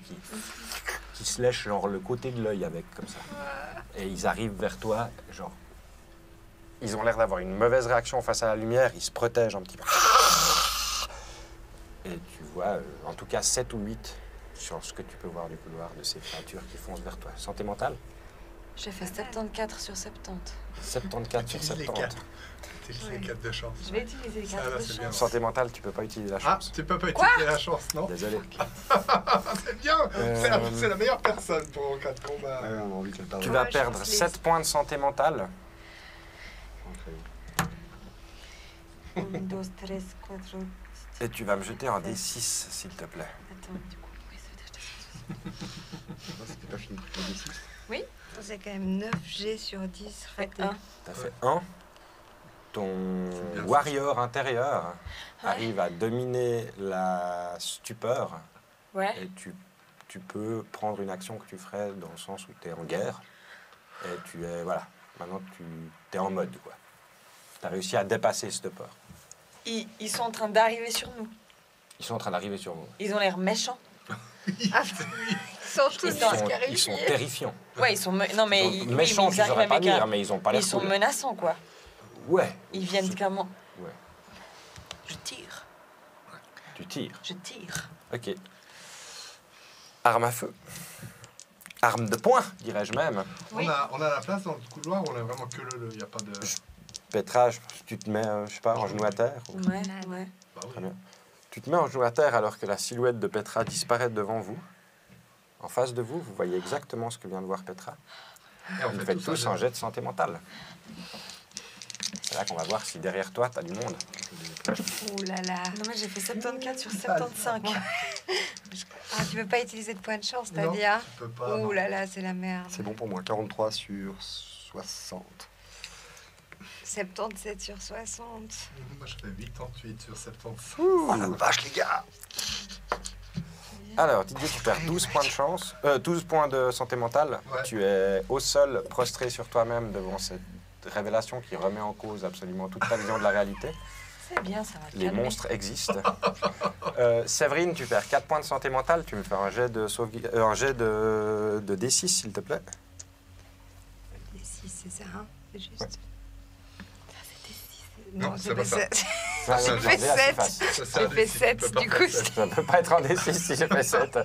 qui se lèche genre le côté de l'œil avec comme ça. Et ils arrivent vers toi, genre, ils ont l'air d'avoir une mauvaise réaction face à la lumière, ils se protègent un petit peu. Et tu vois, en tout cas 7 ou 8 sur ce que tu peux voir du couloir de ces créatures qui foncent vers toi. Santé mentale? J'ai fait 74 sur 70. 74 sur 70. Utilise les 4 de chance. Je vais utiliser les Ça, 4 là, de c'est bien. chance. Santé mentale, tu peux pas utiliser la Ah, chance. tu peux pas utiliser la chance, non? Désolé. C'est bien, c'est la meilleure personne pour en cas de combat. Tu vas je perdre pense les- 7 points de santé mentale. 1, 2, 3, 4. Et tu vas me jeter un D6, s'il te plaît. Attends, du coup, oui, ça veut dire que C'était pas fini. Le D6. C'est quand même 9 G sur 10 ratés. un. T'as fait 1. Ton C'est bien. warrior intérieur Ouais. arrive à dominer la stupeur. Ouais. Et tu peux prendre une action que tu ferais dans le sens où tu es en guerre. Et tu es, voilà, maintenant tu es en mode, quoi. Tu as réussi à dépasser cette peur. Ils sont en train d'arriver sur nous. Ils sont en train d'arriver sur vous. Ils ont l'air méchants. Ils sont tous Ils sont terrifiants. Ouais, ils sont... Non, mais Ils ils, sont oui, méchants, mais tu ils arrivent saurais pas avec un... dire, mais ils ont pas l'air Ils sont cool. menaçants, quoi. Ouais. Ils viennent comment? Ouais. Je tire. Tu tires. Je tire. Ok. Arme à feu. Arme de poing, dirais-je même. Oui. On a la place dans le couloir où on a vraiment que le. Il n'y a pas de. Petra, tu te mets, je sais pas, en genou à terre. ou- Ouais, ouais. Bah oui. Très bien. Tu te mets en genou à terre alors que la silhouette de Petra disparaît devant vous. En face de vous, vous voyez exactement ce que vient de voir Petra. Et on Vous fait faites tout tous ça, un jet de santé mentale. C'est là qu'on va voir si derrière toi, tu as du monde. Ouh là là. Non, mais j'ai fait 74 sur 75. Ah, tu veux pas utiliser de points de chance, t'as Non, dit, hein? tu peux pas. Ouh non. là là, c'est la merde. C'est bon pour moi. 43 sur 60. 77 sur 60. Moi, je fais 88 sur 75. Oh la vache, les gars! Alors, Didier, tu perds 12 points de chance, 12 points de santé mentale. Ouais. Tu es au sol, prostré sur toi-même devant cette révélation qui remet en cause absolument toute ta vision de la réalité. C'est bien, ça va te Les calmer. monstres existent. Séverine, tu perds 4 points de santé mentale. Tu me fais un jet de, un jet de D6, s'il te plaît. Et 6, c'est ça, hein? C'est juste. Ouais. Non, Non, c'est c'est pas pas ça. 7. Ça, J'ai je fait vais assez 7. facile. Ça, c'est J'ai un fait défi, tu 7, peux pas du faire coup, sept. Ça ne peut pas être un D6 si j'ai fait 7.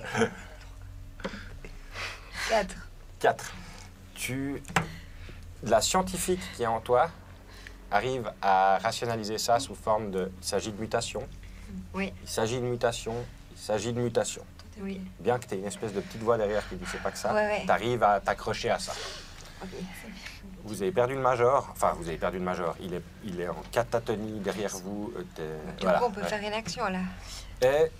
4. 4. La scientifique qui est en toi arrive à rationaliser ça sous forme de... Il s'agit de mutation. Oui. Il s'agit de mutation. Il s'agit de mutation. Oui. Bien que tu aies une espèce de petite voix derrière qui dit c'est pas que ça, Ouais, ouais. tu arrives à t'accrocher à ça. Ok. Vous avez perdu le major. Enfin, vous avez perdu le major. Il est en catatonie derrière vous. Du coup, on peut faire une action, là. Et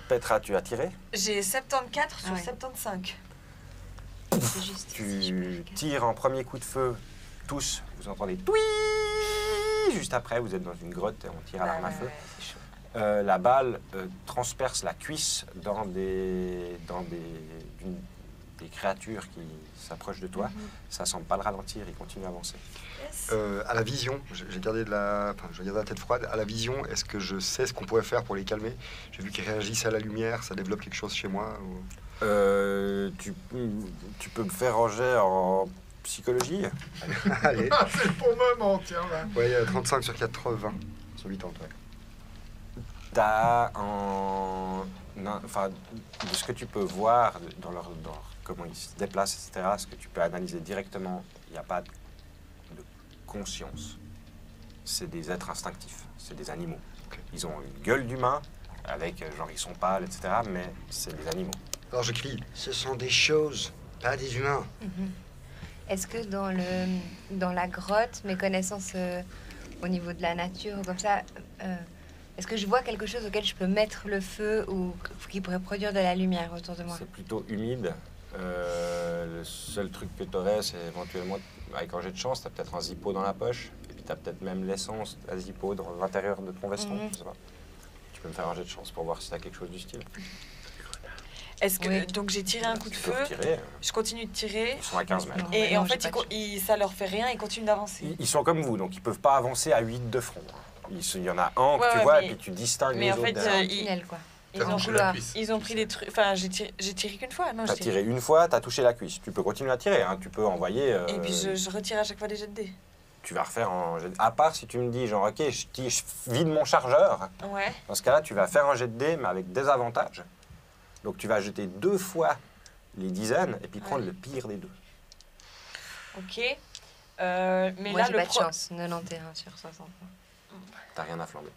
Petra, tu as tiré. J'ai 74 sur Ouais. 75. C'est juste. si je peux Tu faire- tires un premier coup de feu. Tous, vous entendez touii. Juste après, vous êtes dans une grotte et on tire à l'arme à feu. c'est chaud. La balle transperce la cuisse des créatures qui s'approchent de toi. Ça semble pas le ralentir, il continue à avancer. Yes. À la vision, j'ai gardé je garde la tête froide. À la vision, est-ce que je sais ce qu'on pourrait faire pour les calmer? J'ai vu qu'ils réagissent à la lumière, ça développe quelque chose chez moi ou... Tu peux me faire ranger en psychologie. Allez. Ah, c'est le bon moment, tiens, là. Ouais, 35 sur 80. Sur 80, ouais. T'as enfin, de ce que tu peux voir dans comment ils se déplacent, etc., ce que tu peux analyser directement, il n'y a pas de conscience. C'est des êtres instinctifs, c'est des animaux. Ok. Ils ont une gueule d'humain, avec genre ils sont pâles, etc., mais c'est des animaux. Alors je crie, ce sont des choses, pas des humains. Est-ce que dans la grotte, mes connaissances au niveau de la nature, comme ça, est-ce que je vois quelque chose auquel je peux mettre le feu ou qui pourrait produire de la lumière autour de moi? C'est plutôt humide. Le seul truc que tu aurais, c'est éventuellement, avec un jet de chance, tu as peut-être un zippo dans la poche, et puis tu as peut-être même l'essence à zippo dans l'intérieur de ton veston, je sais pas. Tu peux me faire un jet de chance pour voir si tu as quelque chose du style. Est-ce que Oui. donc j'ai tiré un coup de Tu peux feu, retirer, je continue de tirer ils sont à 15 mètres. et Non, en j'ai fait pas de ça leur fait rien, ils continuent d'avancer. Ils sont comme vous, donc ils peuvent pas avancer à 8 de front. Il y en a un que Ouais, tu ouais, vois, mais- et puis tu distingues mais les en autres fait, derrière. ils- Tunnel, quoi. Ils ont, touché la cuisse. ils ont pris des trucs. Enfin, j'ai tiré qu'une fois, non? T'as j'ai tiré une fois, t'as touché la cuisse. Tu peux continuer à tirer, hein. Tu peux envoyer... Et puis je retire à chaque fois des jets de dés. Tu vas refaire un jet de... À part si tu me dis, genre, ok, je vide mon chargeur. Ouais. Dans ce cas-là, tu vas faire un jet de dés, mais avec des avantages. Donc tu vas jeter 2 fois les dizaines, et puis prendre le pire des 2. Ok. Mais Moi, là, j'ai pas de chance. 91 sur 60. T'as rien à flamber.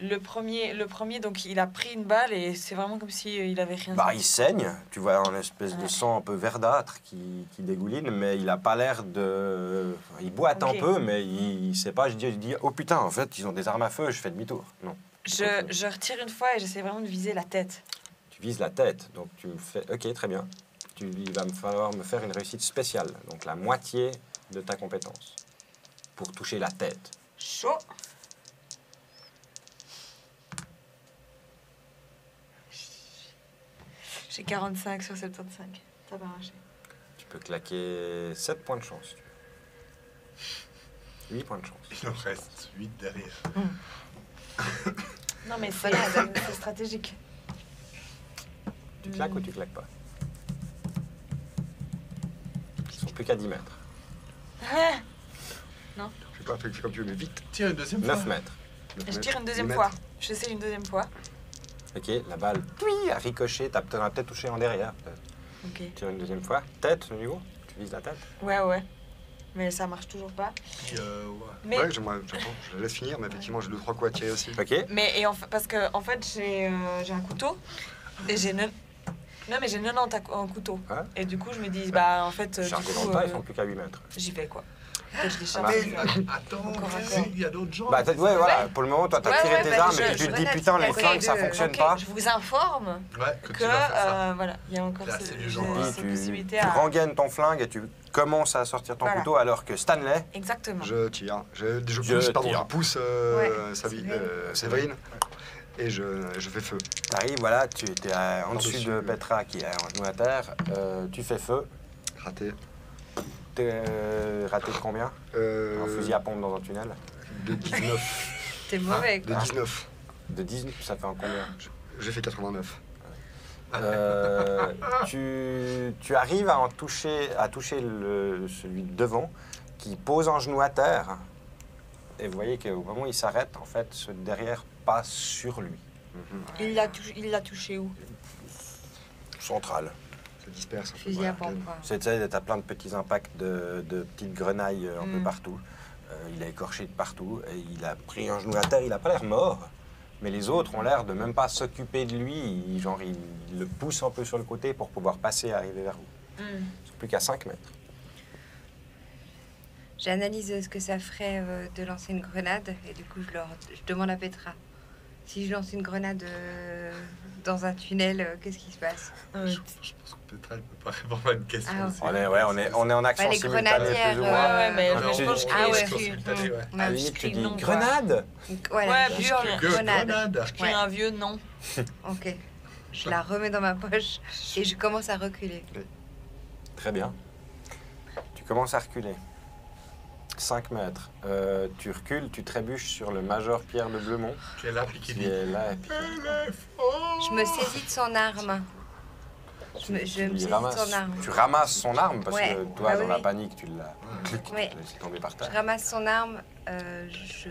le premier, donc il a pris une balle et c'est vraiment comme si il avait rien. Bah, il saigne. Tu vois un espèce de sang un peu verdâtre qui dégouline, mais il a pas l'air de... Il boite Ok. un peu, mais il sait pas. Je dis, oh putain, en fait, ils ont des armes à feu, je fais demi-tour. Non. Je retire une fois et j'essaie vraiment de viser la tête. Tu vises la tête, donc tu me fais... Ok, très bien. Il va me falloir me faire une réussite spéciale, donc la moitié de ta compétence, pour toucher la tête. Chaud. J'ai 45 sur 75. Ça va marcher. Tu peux claquer 7 points de chance, si tu veux. 8 points de chance. Il en reste 8 derrière. Non mais c'est stratégique. Tu claques ou tu claques pas? Ils sont plus qu'à 10 mètres. Ah, Je sais pas, fais comme tu veux, mais vite. Tire une deuxième fois. 9 mètres. je tire une deuxième 10 fois. mètres. J'essaie une deuxième fois. Ok, la balle a ricoché, t'as peut-être touché en derrière. Peut-être. Ok. Tire une deuxième fois. Tête, au niveau. Tu vises la tête. Ouais. Mais ça marche toujours pas. Puis, ouais. Mais, Ouais, je la laisse finir, mais effectivement, j'ai 2-3 coups à tirer aussi. Ok. parce que en fait j'ai un couteau et j'ai non mais j'ai 90 en couteau. Ouais. Et du coup je me dis bah en fait du Charge coup, dans le tas, ils sont plus qu'à 8 mètres. j'y vais quoi. Peut-être je les Ça charge. marche. mais- Attends, Encore, Chrissy, encore. il y a d'autres gens. Bah, ouais, voilà, pour le moment, toi, t'as Ouais, tiré ouais, tes bah, armes je- et puis tu je te dis, relève putain, les la flingues, ça clé de- fonctionne Ok, pas. je vous informe Ouais, que que tu vas faire ça. voilà, il y a encore Là, ce- c'est du j'ai- genre, Puis cette tu possibilité tu à... rengaines ton flingue et tu commences à sortir ton Voilà. couteau alors que Stanley, Exactement. Je tire. Je Je pousse Ouais, Séverine. Et je fais feu. t'arrives, voilà, tu es en dessus Par-dessus. de Petra qui est en genou à terre, tu fais feu. Raté. T'es raté de combien? Un fusil à pompe dans un tunnel. De 19. T'es mauvais, De quoi. 19. De 19, ça fait un combien? J'ai fait 89. Tu arrives à toucher celui de devant qui pose un genou à terre. Et vous voyez qu'au moment où il s'arrête, en fait, ceux de derrière passent sur lui. Il l'a touché où? Central. Ça disperse un peu. Fusil à pompe, quoi. Tu sais, t'as plein de petits impacts de petites grenailles un peu Mm. partout. Il a écorché de partout et il a pris un genou à terre. Il a pas l'air mort. Mais les autres ont l'air de même pas s'occuper de lui. Ils le poussent un peu sur le côté pour pouvoir passer et arriver vers vous. Ils sont plus qu'à 5 mètres. J'analyse ce que ça ferait de lancer une grenade et du coup je demande à Petra. Si je lance une grenade dans un tunnel, qu'est-ce qui se passe? Je pense que peut-être elle peut pas répondre à une question. Ah, aussi. On est en action les simultanée grenadières, plus ou Ouais, moins. ouais, mais Ouais, je on- pense que Ah ouais. je crie. simultané, ouais. À la je limite, tu crie dis non, quoi. grenade. Voilà, Ouais, je puis hurle je- grenade. Grenade. Je crie un vieux non. Ok. Je la remets dans ma poche et je commence à reculer. Très bien. Tu commences à reculer. 5 mètres. Tu recules, tu trébuches sur le major Pierre de Bleumont, Tu es là, puis qui qui dit est là. Et puis, Je me saisis de son arme. Je me saisis de son arme. tu ramasses son arme parce Ouais, que toi, bah dans oui, la oui. panique, tu l'as clic, Ouais. tu l'as laissé tomber par Je terre. ramasse son arme, je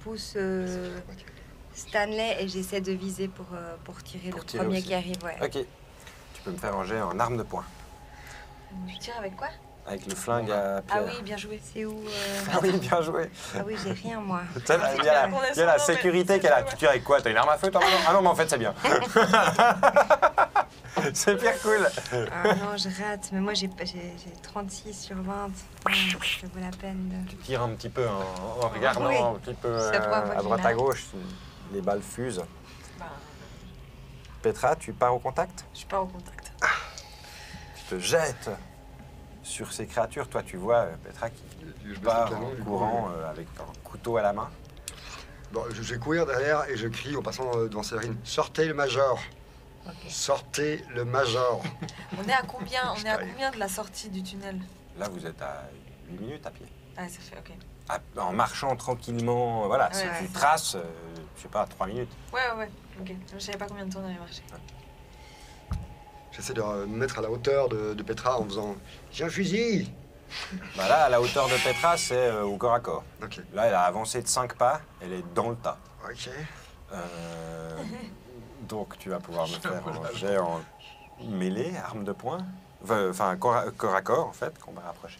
pousse Stanley et j'essaie de viser pour tirer Pour le tirer premier aussi. qui arrive. Ouais. Ok. Tu peux me faire un jet en arme de poing. Je tire avec quoi? Avec le flingue à Ah Pierre. oui, bien joué. C'est où Ah oui, bien joué. Ah oui, j'ai rien moi. Tu sais, Il y a la, il y a la sécurité qui est là. Tu tires avec quoi? T'as une arme à feu, toi? Ah non, mais en fait, c'est bien. C'est pire cool. Ah non, je rate, mais moi j'ai 36 sur 20. Ça vaut la peine de... Tu tires un petit peu en regardant Oui. un petit peu C'est la première fois à qu'il droite l'a. à gauche. Les balles fusent. Bah, Petra, tu pars au contact? je suis pas au contact. Tu te jettes sur ces créatures. Toi, tu vois Petra qui Je baisse part le canon, en du coup, courant avec un couteau à la main. Bon, je vais courir derrière et je crie en passant devant Séverine. Sortez le major. Ok. Sortez le major. On est à combien? On est à combien de la sortie du tunnel? Là, vous êtes à 8 minutes à pied. Ah, ça fait, ok. En marchant tranquillement, voilà, si Ouais, tu ouais. traces, je sais pas, 3 minutes. Ouais, ok. Je savais pas combien de temps on avait marché. J'essaie de me mettre à la hauteur de Petra en faisant « J'ai un fusil !» Bah là, à la hauteur de Petra, c'est au corps à corps. Ok, Là, elle a avancé de 5 pas, elle est dans le tas. ok. Donc, tu vas pouvoir me faire un jet en mêlée, arme de poing. Enfin, corps à corps, en fait, combat rapproché.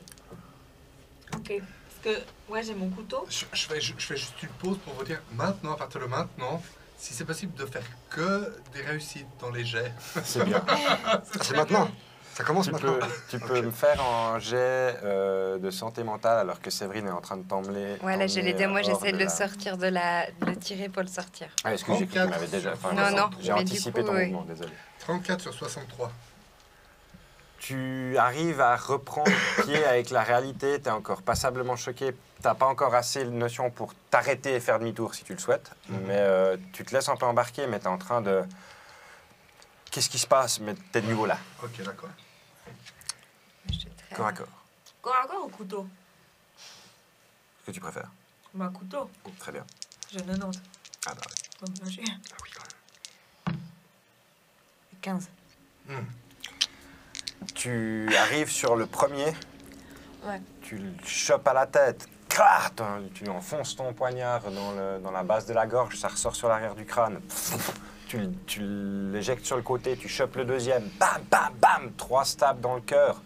Ok. Parce que, ouais, j'ai mon couteau. Je fais juste une pause pour vous dire, maintenant, à partir de maintenant, si c'est possible de faire que des réussites dans les jets. C'est bien. C'est maintenant. Ça commence Tu maintenant. peux me faire un jet de santé mentale alors que Séverine est en train de t'emmener. Ouais, là je l'ai dit, moi hors j'essaie de le la- sortir de le tirer pour le sortir. Ah, excuse, j'ai cru que tu m'avais déjà. enfin, Non, non, J'ai mais du anticipé coup, ton oui. mouvement, désolé. 34 sur 63. Tu arrives à reprendre pied avec la réalité, tu es encore passablement choqué, tu pas encore assez de notion pour t'arrêter et faire demi-tour si tu le souhaites, mais tu te laisses un peu embarquer, mais tu es en train de... Qu'est-ce qui se passe? Mais tu es de nouveau là, Ok, d'accord. Je te traîne. corps à corps. Corps à corps ou couteau? Qu'est-ce que tu préfères? Bah, couteau. Oh, très bien. J'ai 90. Ah bah ouais. Donc, moi, j'ai Ah oui, quand même. 15. Tu arrives sur le premier, Ouais. tu le chopes à la tête, clac, tu enfonces ton poignard dans la base de la gorge, ça ressort sur l'arrière du crâne. Tu l'éjectes sur le côté, tu chopes le deuxième, bam, bam, bam, 3 stabs dans le cœur,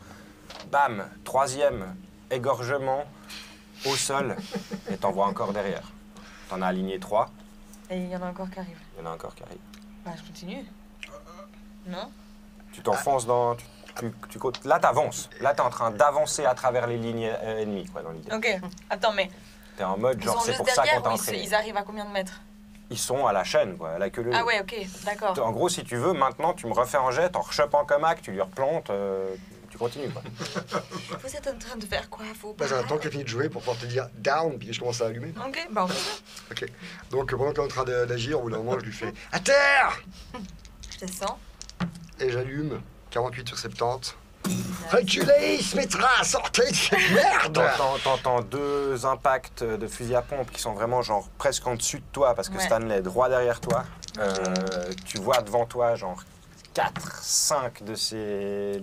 bam, troisième, égorgement au sol, et t'en vois encore derrière. T'en as aligné 3, Et il y en a encore qui arrivent. il y en a encore qui arrivent. Bah, je continue. Non? Tu t'enfonces dans... Là, t'avances. Là, t'es en train d'avancer à travers les lignes ennemies, quoi, dans l'idée. Ok. Attends, mais T'es en mode, ils genre, sont c'est juste pour ça qu'on derrière t'a ou entraîné. ils arrivent à combien de mètres? Ils sont à la chaîne, quoi, à la queue leu. Ah ouais, ok, d'accord. En gros, si tu veux, maintenant, tu me refais un jet, t'en rechopes en comac, tu lui replantes, tu continues, quoi. Vous êtes en train de faire quoi? Faut Bah, j'attends qu'elle finisse de jouer pour pouvoir te dire down, puis je commence à allumer. Ok, bah on fait ça. Ok. Donc pendant qu'elle est en train d'agir, au bout d'un moment, je lui fais à terre Je descends. et j'allume 48 sur 70. Reculez, il se mettra, sortez de cette merde. T'entends 2 impacts de fusil à pompe qui sont vraiment, genre, presque en dessus de toi, parce que Ouais. Stanley est droit derrière toi. Tu vois devant toi, genre, 4, 5 de ces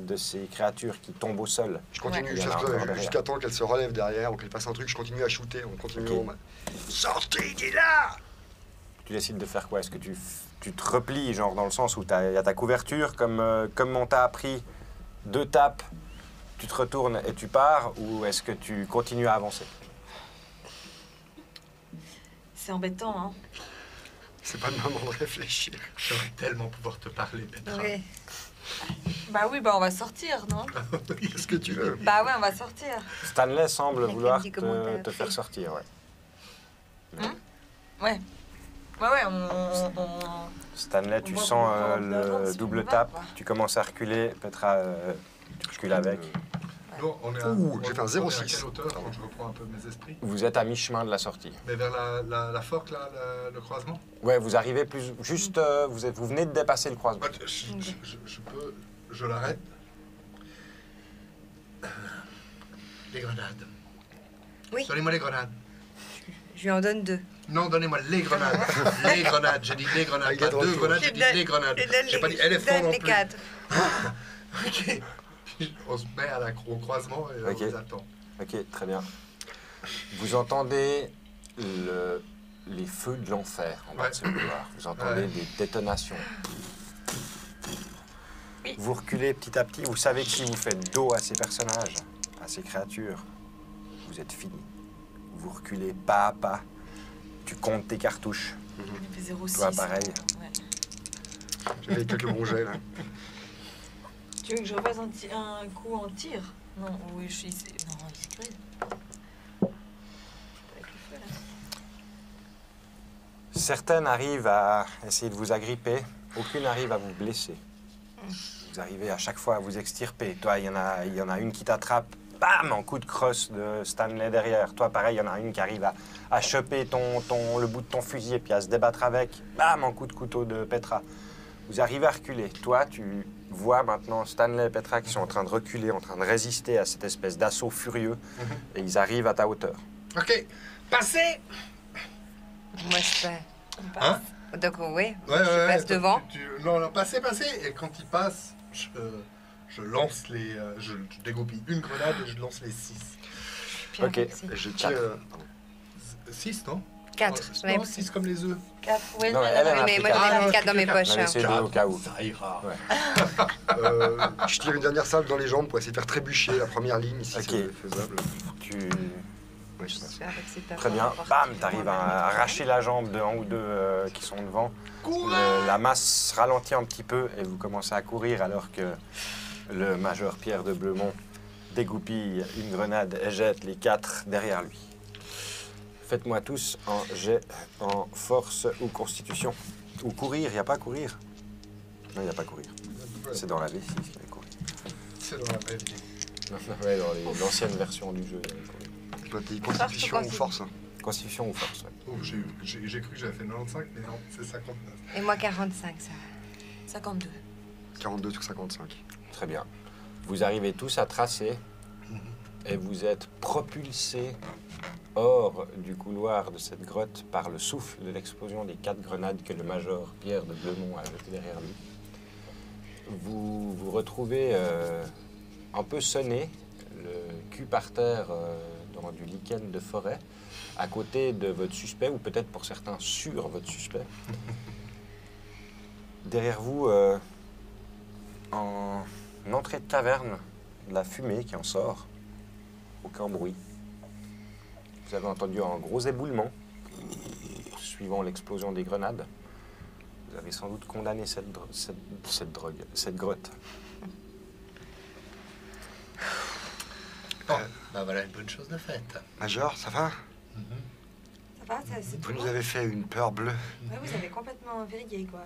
créatures qui tombent au sol. Je continue Ouais. Il y en a encore derrière. jusqu'à temps qu'elle se relève derrière ou qu'elle fasse un truc, je continue à shooter, on continue. Ok. Sortez, il est là. Tu décides de faire quoi? Est-ce que tu te replies, genre, dans le sens où il y a ta couverture, comme on t'a appris, 2 tapes, tu te retournes et tu pars, ou est-ce que tu continues à avancer? C'est embêtant, hein. C'est pas le moment de réfléchir. J'aimerais tellement pouvoir te parler, Petra. Oui. Bah oui, bah on va sortir, non? Qu'est-ce que tu veux? Bah ouais, on va sortir. Stanley semble Avec vouloir un petit commentaire te faire fait. sortir, ouais. Ouais. Ouais, on... Stanley, tu voit sens qu'on prend de l'avance, le si double on va, tape, quoi. tu commences à reculer, Petra, tu recules avec. Bon, on est à, Ouh, j'ai fait un on est à 0,6. quelle hauteur quand je reprends un peu mes esprits? Vous êtes à mi-chemin de la sortie. Mais vers la forte, là, le croisement? Ouais, vous arrivez juste, vous venez de dépasser le croisement. Bah, je l'arrête, Les grenades. Oui. Donnez-moi les grenades. Je lui en donne 2. Non, donnez-moi les grenades. Les grenades, j'ai dit les grenades. Pas 2 grenades, j'ai dit les grenades. J'ai pas dit éléphant non les plus. 4. Ok. On se met au croisement et Ok. on vous attend. Ok, très bien. Vous entendez les feux de l'enfer en bas Ouais. de ce couloir. Vous entendez Ouais. des détonations. Oui. Vous reculez petit à petit. Vous savez que si vous faites dos à ces personnages, à ces créatures, vous êtes fini. Vous reculez pas à pas. Tu comptes tes cartouches. Il fait 0,6. Toi, pareil. Ouais. J'ai fait quelques bons jets là. Tu veux que je refasse un coup en tir? Non, oui, je suis... Non, il sécurise. Avec le feu, là. Certaines arrivent à essayer de vous agripper. Aucune n'arrive à vous blesser. Vous arrivez à chaque fois à vous extirper. Toi, il y en a une qui t'attrape. Bam! En coup de crosse de Stanley derrière. Toi, pareil, il y en a une qui arrive à choper le bout de ton fusil et puis à se débattre avec. Bam! En coup de couteau de Petra. Vous arrivez à reculer. Toi, tu vois maintenant Stanley et Petra qui sont en train de reculer, en train de résister à cette espèce d'assaut furieux. Et ils arrivent à ta hauteur. Ok. Passez. Moi, je fais. On passe. Hein? Donc, oui, Ouais, je passe devant. Non, non, passez. Et quand il passe, je lance les... je dégoupille une grenade et je lance les 6. Puis Ok. merci. Et je tire. 6, non 4. J'en ai Non, pris. 6 comme les œufs. 4. Oui, Non, mais elle, non, elle a Mais pris moi, j'en ai Ah, mis 4 dans mes non, poches. On a essayé deux au cas où. Ça ira. Ouais. Je tire une dernière salve dans les jambes pour essayer de faire trébucher la première ligne si Ok. c'est faisable. Tu... Ouais, je sais pas. J'espère que c'est pas Très bien. fort. Bam! T'arrives à arracher la jambe de un ou deux qui sont devant. La masse ralentit un petit peu et vous commencez à courir alors que le major Pierre de Bleumont dégoupille une grenade et jette les 4 derrière lui. Faites-moi tous un jet en force ou constitution. Ou courir, il n'y a pas à courir. Non, il n'y a pas à courir. C'est dans la V6 qu'il y a courir. C'est dans la vraie vie. Non, ouais, dans l'ancienne version du jeu. il y avait courir. Je dois dire constitution ou force. Constitution ou force, ouais. Oh, j'ai cru que j'avais fait 95, mais non, c'est 59. Et moi, 45, ça va. 52. 42 sur 55. Très bien. Vous arrivez tous à tracer et vous êtes propulsés hors du couloir de cette grotte par le souffle de l'explosion des 4 grenades que le major Pierre de Bleumont a jetées derrière lui. Vous vous retrouvez un peu sonné, le cul par terre dans du lichen de forêt, à côté de votre suspect, ou peut-être pour certains sur votre suspect. Derrière vous, en entrée de caverne, de la fumée qui en sort. Aucun bruit. Vous avez entendu un gros éboulement suivant l'explosion des grenades. Vous avez sans doute condamné cette grotte. Bon, bah voilà une bonne chose de faite. Major, ça va? Ça va, c'est Vous nous avez fait une peur bleue. Ouais, vous avez complètement vrillé, quoi.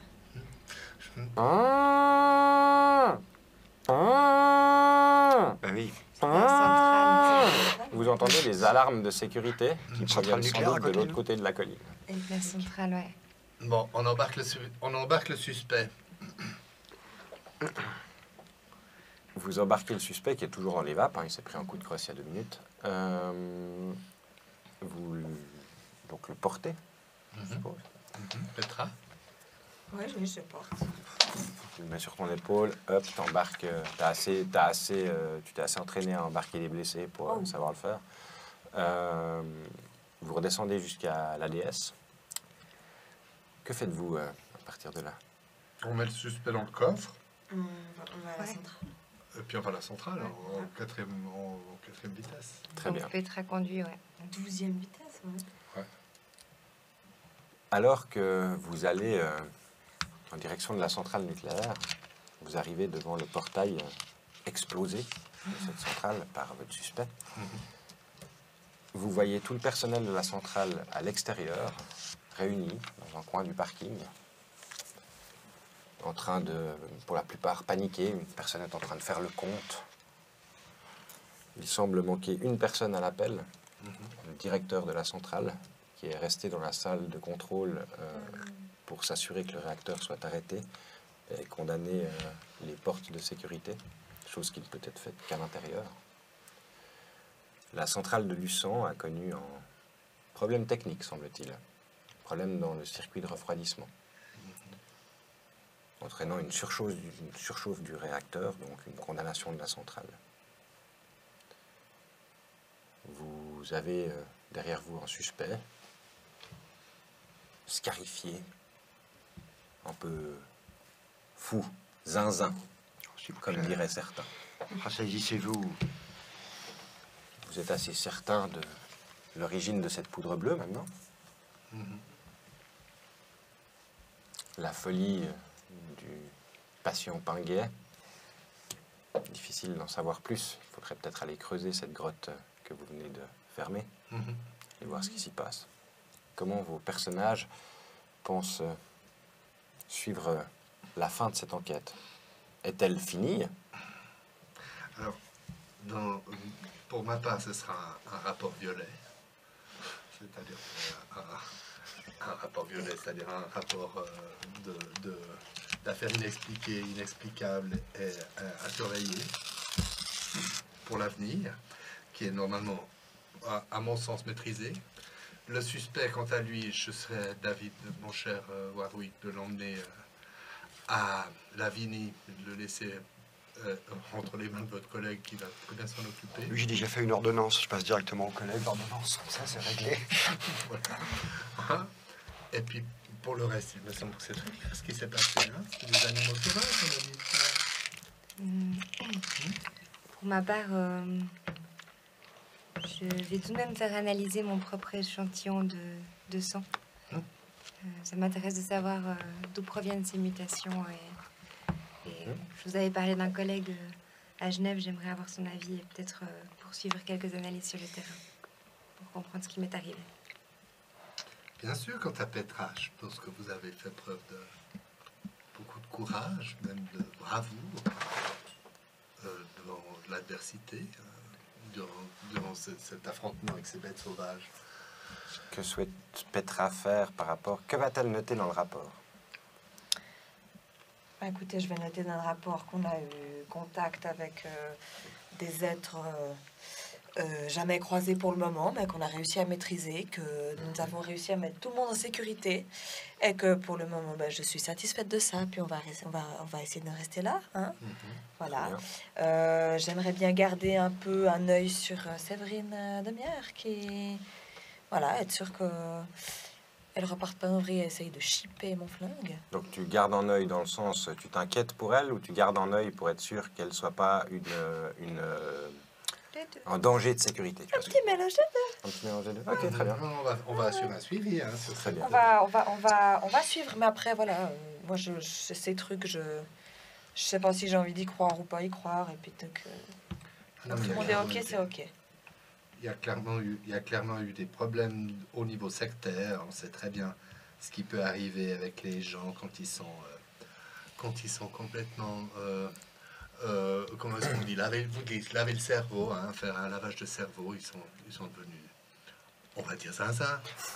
Ah ah Bah oui. ah centrale. Vous entendez les alarmes de sécurité qui Une centrale proviennent sans nucléaire à doute de côté, l'autre là côté de la colline. La centrale, ouais. Bon, on embarque le suspect. Vous embarquez le suspect qui est toujours dans les vapes, hein, il s'est pris un coup de crosse il y a 2 minutes. Vous donc le portez, je suppose. Petra. Ouais, je porte. Tu le mets sur ton épaule, hop, t'embarques. Tu t'es assez entraîné à embarquer les blessés pour savoir le faire. Vous redescendez jusqu'à la déesse. Que faites-vous à partir de là? On met le suspect dans le coffre, On va à la Ouais. centrale. et puis on va à la centrale en quatrième vitesse. Très Donc, bien. Petra conduit, ouais. 12e vitesse, ouais. Alors que vous allez en direction de la centrale nucléaire, vous arrivez devant le portail explosé de cette centrale par votre suspect. Vous voyez tout le personnel de la centrale à l'extérieur, réuni dans un coin du parking, en train de, pour la plupart, paniquer. Une personne est en train de faire le compte. Il semble manquer une personne à l'appel, le directeur de la centrale, qui est resté dans la salle de contrôle pour s'assurer que le réacteur soit arrêté et condamner les portes de sécurité, chose qui ne peut être faite qu'à l'intérieur. La centrale de Luçon a connu un problème technique, semble-t-il. Problème dans le circuit de refroidissement, entraînant une surchauffe du réacteur, donc une condamnation de la centrale. Vous avez derrière vous un suspect, scarifié, un peu fou, zinzin, S'il vous comme plaît. diraient certains. Ressaisissez-vous. Vous êtes assez certain de l'origine de cette poudre bleue maintenant? La folie du patient Pinguet. Difficile d'en savoir plus. Il faudrait peut-être aller creuser cette grotte que vous venez de fermer et voir ce qui s'y passe. Comment vos personnages pensent suivre la fin de cette enquête? Est-elle finie? Alors, pour ma part, ce sera un rapport violet. C'est-à-dire un rapport violet, c'est-à-dire un rapport d'affaires inexpliquées, inexplicables et à surveiller pour l'avenir, qui est normalement, à mon sens, maîtrisé. Le suspect, quant à lui, je serais David, mon cher Warwick, de l'emmener à Lavigny, de le laisser entre les mains de votre collègue qui va très bien s'en occuper. Lui, j'ai déjà fait une ordonnance. Je passe directement au collègue. L'ordonnance, ça, c'est réglé. Voilà. Et puis, pour le reste, il me semble que c'est très clair ce qui s'est passé. Hein. C'est des animaux sauvages, on a dit. Pour ma part, je vais tout de même faire analyser mon propre échantillon de sang. Ça m'intéresse de savoir d'où proviennent ces mutations. Et je vous avais parlé d'un collègue à Genève. J'aimerais avoir son avis et peut-être poursuivre quelques analyses sur le terrain pour comprendre ce qui m'est arrivé. Bien sûr, quant à Petra, je pense que vous avez fait preuve de beaucoup de courage, même de bravoure devant l'adversité, durant cet affrontement avec ces bêtes sauvages. Que souhaite Petra faire par rapport... Que va-t-elle noter dans le rapport? Bah, écoutez, je vais noter dans le rapport qu'on a eu contact avec des êtres jamais croisés pour le moment, mais qu'on a réussi à maîtriser, que nous avons réussi à mettre tout le monde en sécurité, et que pour le moment, bah, je suis satisfaite de ça. Puis on va essayer de rester là, hein. Voilà. J'aimerais bien garder un peu un œil sur Séverine Demière, qui, voilà, être sûr que elle reparte pas en vrille et essaye de chipper mon flingue. Donc tu gardes un œil dans le sens, tu t'inquiètes pour elle, ou tu gardes un œil pour être sûr qu'elle soit pas un danger de sécurité? Un petit mélange de deux. Un petit mélange des deux. Ok, très bien. On va assurer un suivi. Hein, sur Très cette- bien. On va suivre, mais après, voilà, moi, ces trucs, je sais pas si j'ai envie d'y croire ou pas y croire, et puis donc, Non, tout mais le monde est ok, c'est ok. Il y a clairement eu des problèmes au niveau sectaire. On sait très bien ce qui peut arriver avec les gens quand ils sont complètement comment est-ce qu'on dit, laver le cerveau, hein, faire un lavage de cerveau. Ils sont devenus, on va dire ça.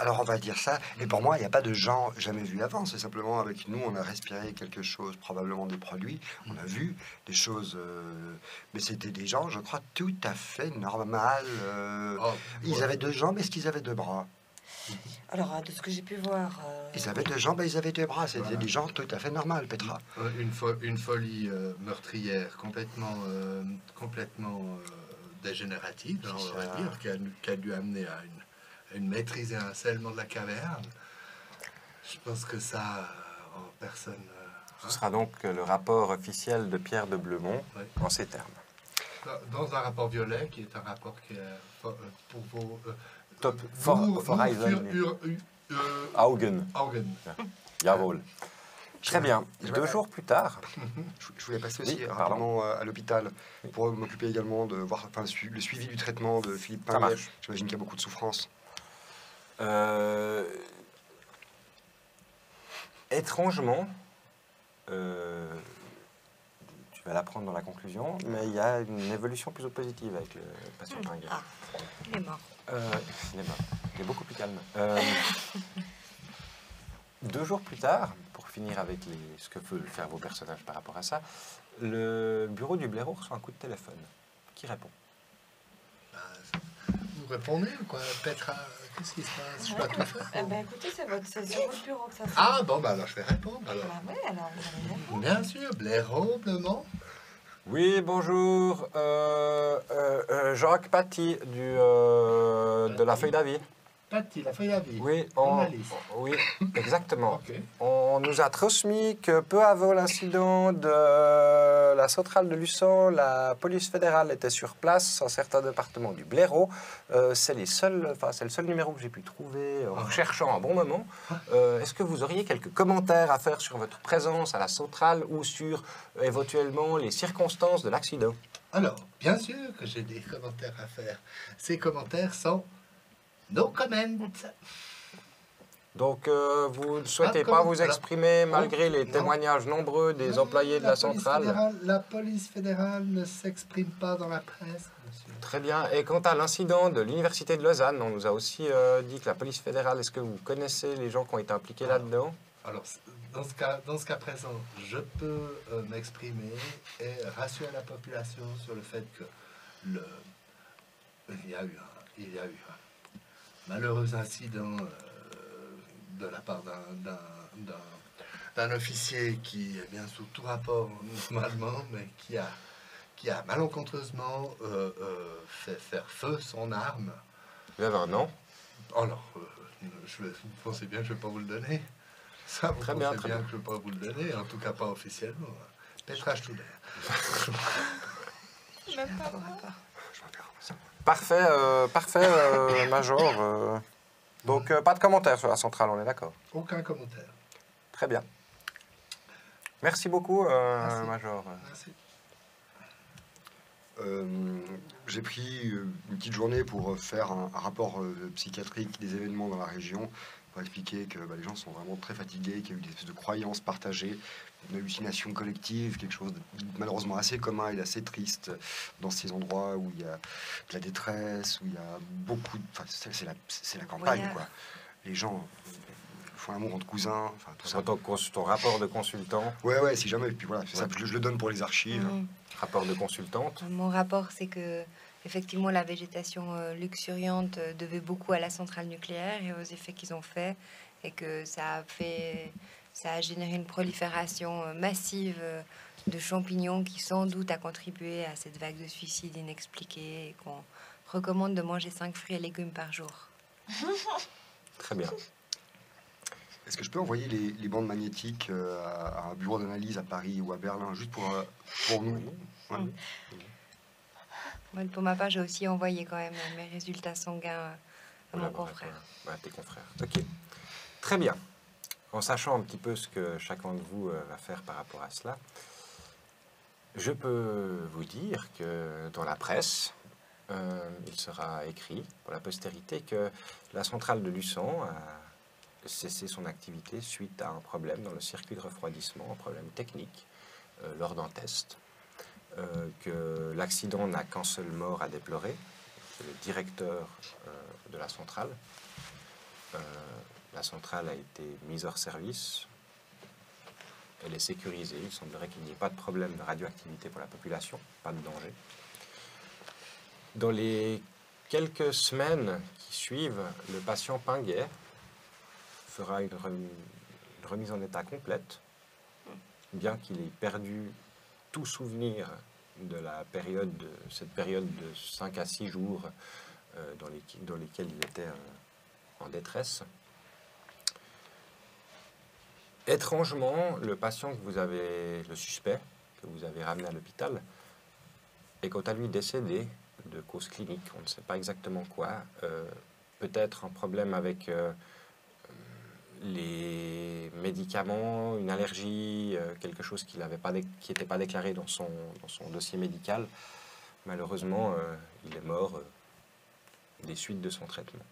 Alors, on va dire ça. Et pour moi, il n'y a pas de gens jamais vus avant. C'est simplement avec nous, on a respiré quelque chose, probablement des produits. On a vu des choses. Mais c'était des gens, je crois, tout à fait normal. Ils avaient 2 jambes. Est-ce qu'ils avaient 2 bras? Alors, de ce que j'ai pu voir... Ils avaient 2 jambes et ils avaient 2 bras. C'était Voilà. des gens tout à fait normaux, Petra. Une folie meurtrière complètement dégénérative, hein, on va dire, qui a dû amener à une maîtrise et un scellement de la caverne. Je pense que ça, personne... Ce sera donc le rapport officiel de Pierre de Bleumont Ouais. en ces termes. Dans un rapport violet, qui est un rapport qui est pour vos... Top. Horizon. Augen. Augen. Jawohl. Très bien. Je- 2 jours plus tard, Je voulais passer aussi Oui, rapidement à l'hôpital pour m'occuper également de voir le suivi du traitement de Philippe Ça Pinguet. marche. J'imagine qu'il y a beaucoup de souffrance. étrangement, tu vas l'apprendre dans la conclusion, mais il y a une évolution plutôt positive avec le patient Pinguet. Ah, il est mort. Il est mort. Il est beaucoup plus calme. 2 jours plus tard, pour finir avec ce que veulent faire vos personnages par rapport à ça, le bureau du blaireau reçoit un coup de téléphone. Qui répond? vous répondez ou quoi? Petra, qu'est-ce qui se passe? Je dois tout faire. Eh ben, écoutez, c'est sur votre bureau que ça se passe. Ah bon, bah alors je vais répondre alors. Bah ouais, alors vous allez répondre. Bien sûr, blaireau, blement. Oui, bonjour. Jacques Paty de la Feuille d'avis. Paty, la feuille à vie. Oui, Journaliste. oui, exactement. Ok. On nous a transmis que peu avant l'incident de la centrale de Luçon, la police fédérale était sur place dans certains départements du Blaireau. C'est le seul numéro que j'ai pu trouver en recherchant un bon moment. Est-ce que vous auriez quelques commentaires à faire sur votre présence à la centrale ou sur éventuellement les circonstances de l'accident? Alors, bien sûr que j'ai des commentaires à faire. Ces commentaires sont no comment. Donc, vous ne souhaitez Ah, pas comment? vous exprimer Alors, malgré les non. témoignages nombreux des employés de la centrale? La police fédérale ne s'exprime pas dans la presse, monsieur. Très bien. Et quant à l'incident de l'Université de Lausanne, on nous a aussi dit que la police fédérale, est-ce que vous connaissez les gens qui ont été impliqués là-dedans? Alors, dans ce cas présent, je peux m'exprimer et rassurer la population sur le fait que il y a eu un malheureux incident de la part d'un officier qui est bien sous tout rapport normalement, mais qui a malencontreusement fait faire feu son arme. Vous avez un nom? Alors, vous pensez bien que je ne vais pas vous le donner? Ça, vous Très pensez bien, bien, très bien. que je ne vais pas vous le donner, en tout cas pas officiellement. Petra Studer. Même pas. Parfait, Major. Donc, pas de commentaires sur la centrale, on est d'accord? Aucun commentaire. Très bien. Merci beaucoup, Merci. Major. Merci. J'ai pris une petite journée pour faire un rapport psychiatrique des événements dans la région, pour expliquer que les gens sont vraiment très fatigués, qu'il y a eu des espèces de croyances partagées, une hallucination collective, quelque chose de malheureusement assez commun et assez triste dans ces endroits où il y a de la détresse, où il y a beaucoup de... Enfin, c'est la campagne, Ouais. quoi. Les gens font l'amour entre cousins, enfin tout ça. Ton rapport de consultant, Ouais, si jamais, et puis voilà, c'est ça, je le donne pour les archives. Mhm. rapport de consultante. Mon rapport, c'est que effectivement la végétation luxuriante devait beaucoup à la centrale nucléaire et aux effets qu'ils ont fait, et que ça a généré une prolifération massive de champignons qui sans doute a contribué à cette vague de suicides inexpliqués, et qu'on recommande de manger 5 fruits et légumes par jour. Très bien. Est-ce que je peux envoyer les bandes magnétiques à un bureau d'analyse à Paris ou à Berlin, juste pour nous? Ouais. Moi, pour ma part, j'ai aussi envoyé quand même mes résultats sanguins à mon confrère. Tes confrères. Ok. Très bien. En sachant un petit peu ce que chacun de vous va faire par rapport à cela, je peux vous dire que dans la presse, il sera écrit pour la postérité que la centrale de Luçon a cessé son activité suite à un problème dans le circuit de refroidissement, un problème technique lors d'un test. Que l'accident n'a qu'un seul mort à déplorer, c'est le directeur de la centrale. La centrale a été mise hors service, elle est sécurisée, il semblerait qu'il n'y ait pas de problème de radioactivité pour la population, pas de danger. Dans les quelques semaines qui suivent, le patient Pinguet fera une remise en état complète, bien qu'il ait perdu tout souvenir de cette période de 5 à 6 jours dans lesquels il était en détresse. Étrangement, le suspect que vous avez ramené à l'hôpital est quant à lui décédé de cause clinique, on ne sait pas exactement quoi, peut-être un problème avec les médicaments, une allergie, quelque chose qui n'était pas déclaré dans son dossier médical. Malheureusement, il est mort des suites de son traitement.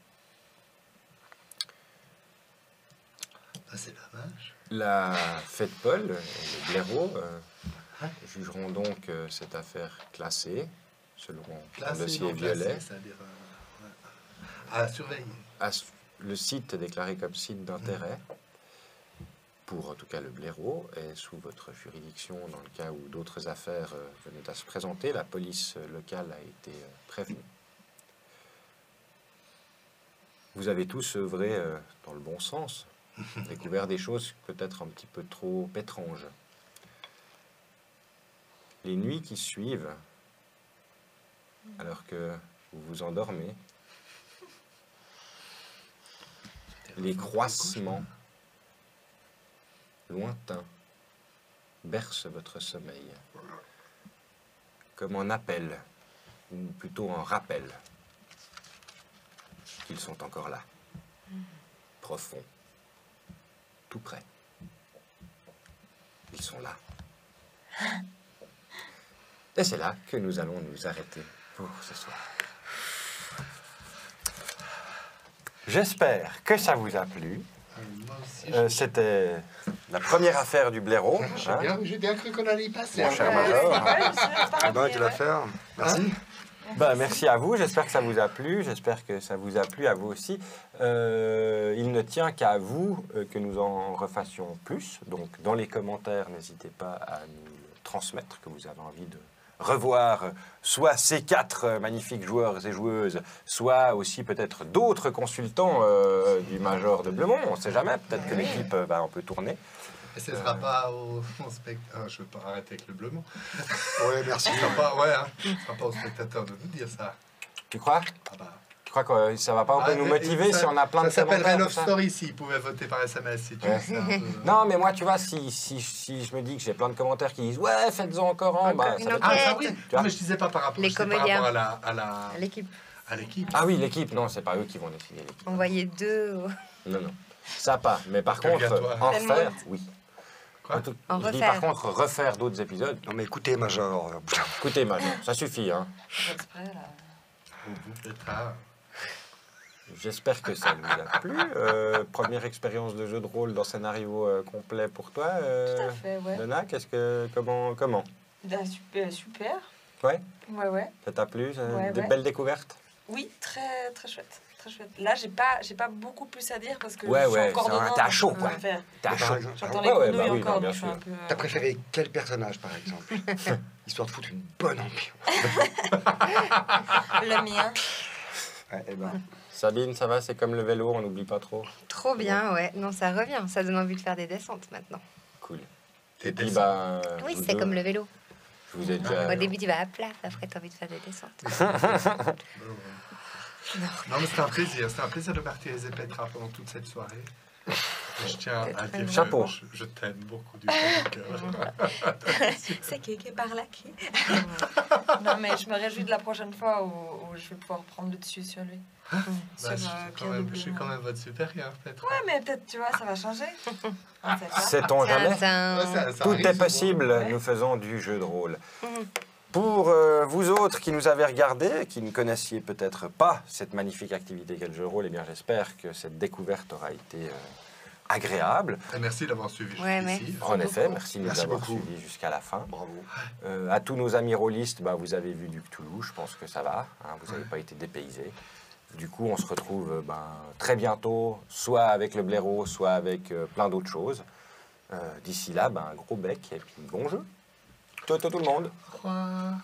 C'est dommage. La FEDPOL et le Blaireau jugeront donc cette affaire classée selon un dossier violet. C'est-à-dire à surveiller. Le site est déclaré comme site d'intérêt pour en tout cas le Blaireau, et sous votre juridiction, dans le cas où d'autres affaires venaient à se présenter, la police locale a été prévenue. Vous avez tous œuvré dans le bon sens, découvert des choses peut-être un petit peu trop étranges. Les nuits qui suivent, alors que vous vous endormez, les croissements lointains bercent votre sommeil, comme un appel, ou plutôt un rappel, qu'ils sont encore là, profonds, tout près. Ils sont là. Et c'est là que nous allons nous arrêter pour ce soir. J'espère que ça vous a plu. Moi aussi, C'était la première affaire du blaireau. j'ai bien cru qu'on allait y passer. Mon cher Major. Ah ben, tu vas faire. Merci. Ben, merci à vous, j'espère que ça vous a plu, j'espère que ça vous a plu à vous aussi. Il ne tient qu'à vous que nous en refassions plus. Donc dans les commentaires, n'hésitez pas à nous le transmettre, que vous avez envie de revoir soit ces 4 magnifiques joueurs et joueuses, soit aussi peut-être d'autres consultants du Major de Blemont. On ne sait jamais, peut-être que l'équipe va un peu tourner. Et ce ne sera pas au spectateur. Je ne veux pas arrêter avec le Blemont. Ouais, merci. Ce ne sera pas au spectateur de nous dire ça. Tu crois? Ah bah. Tu crois que ça va pas un peu nous motiver si on a plein de Ça s'appellerait commentaires, Love tout ça Story s'ils pouvaient voter par SMS, si tu veux. C'est un peu- Non, mais moi, tu vois, si je me dis que j'ai plein de commentaires qui disent « Ouais, faites-en encore un », bah, Encore ça une va être- Ah, ça oui. vois. Non, mais je disais pas par rapport, Les je disais comédiens. par rapport À l'équipe. à l'équipe. Ah oui, l'équipe, non, c'est pas eux qui vont décider l'équipe. Envoyer 2. Non, non, ça pas. Mais par contre, Purgatoire. en Tellement. faire, oui. Quoi? En Je dis refaire. par contre refaire d'autres épisodes. Non, mais écoutez, Major. Écoutez, Major, ça suffit, hein. Exprès, là. Au bout de ta- J'espère que ça vous a plu. Première expérience de jeu de rôle dans scénario complet pour toi, Tout à fait, ouais. Donna. Comment Bah, super, super. Ouais, Ouais, ouais. ça t'a plu? Ouais, Des ouais. belles découvertes? Oui, très, très chouette. Très chouette. Là, j'ai pas beaucoup plus à dire parce que Ouais, je suis ouais, encore ça va, dedans. t'es à donc chaud, je peux quoi. le faire. T'as Par chaud. exemple, J'entends Ouais, les ouais, grenouilles bah oui, encore, bien donc je suis sûr. un peu... T'as préféré quel personnage, par exemple? Histoire de foutre une bonne ambiance. Le mien. Ouais, eh ben, Sabine, ça va? C'est comme le vélo, on n'oublie pas trop. Trop bien, ouais. Non, ça revient. Ça donne envie de faire des descentes maintenant. Cool. T'es Et puis, décent. bah, Oui, vous c'est deux, comme le vélo. Je vous ai déjà... Au début, tu vas à plat. Après, tu as envie de faire des descentes. Non, mais c'était un plaisir. C'était un plaisir de martyriser Petra pendant toute cette soirée. Et je tiens à dire que Chapeau. je t'aime beaucoup du fond du cœur. C'est qui par là qui Non, mais je me réjouis de la prochaine fois où je vais pouvoir prendre le dessus sur lui. Bah, Sur je, suis Pierre de je suis Blemont. quand même votre supérieur, Petra. Ouais, mais peut-être, tu vois, ça va changer. On sait pas. Sait-on jamais? Ouais, ça Tout arrive est souvent. possible, Ouais. nous faisons du jeu de rôle. Mhm. Pour vous autres qui nous avez regardés, qui ne connaissiez peut-être pas cette magnifique activité qu'est le jeu de rôle, eh bien j'espère que cette découverte aura été agréable. Et merci d'avoir suivi Ouais, jusqu'ici. En effet, beaucoup. merci de nous Merci avoir beaucoup. suivis jusqu'à la fin. bravo. À tous nos amis rôlistes, bah, vous avez vu du Cthulhu, je pense que ça va, hein, vous n'avez pas été dépaysés. Du coup, on se retrouve très bientôt, soit avec le blaireau, soit avec plein d'autres choses. D'ici là, un gros bec et puis bon jeu. Ciao, ciao tout le monde. Au revoir.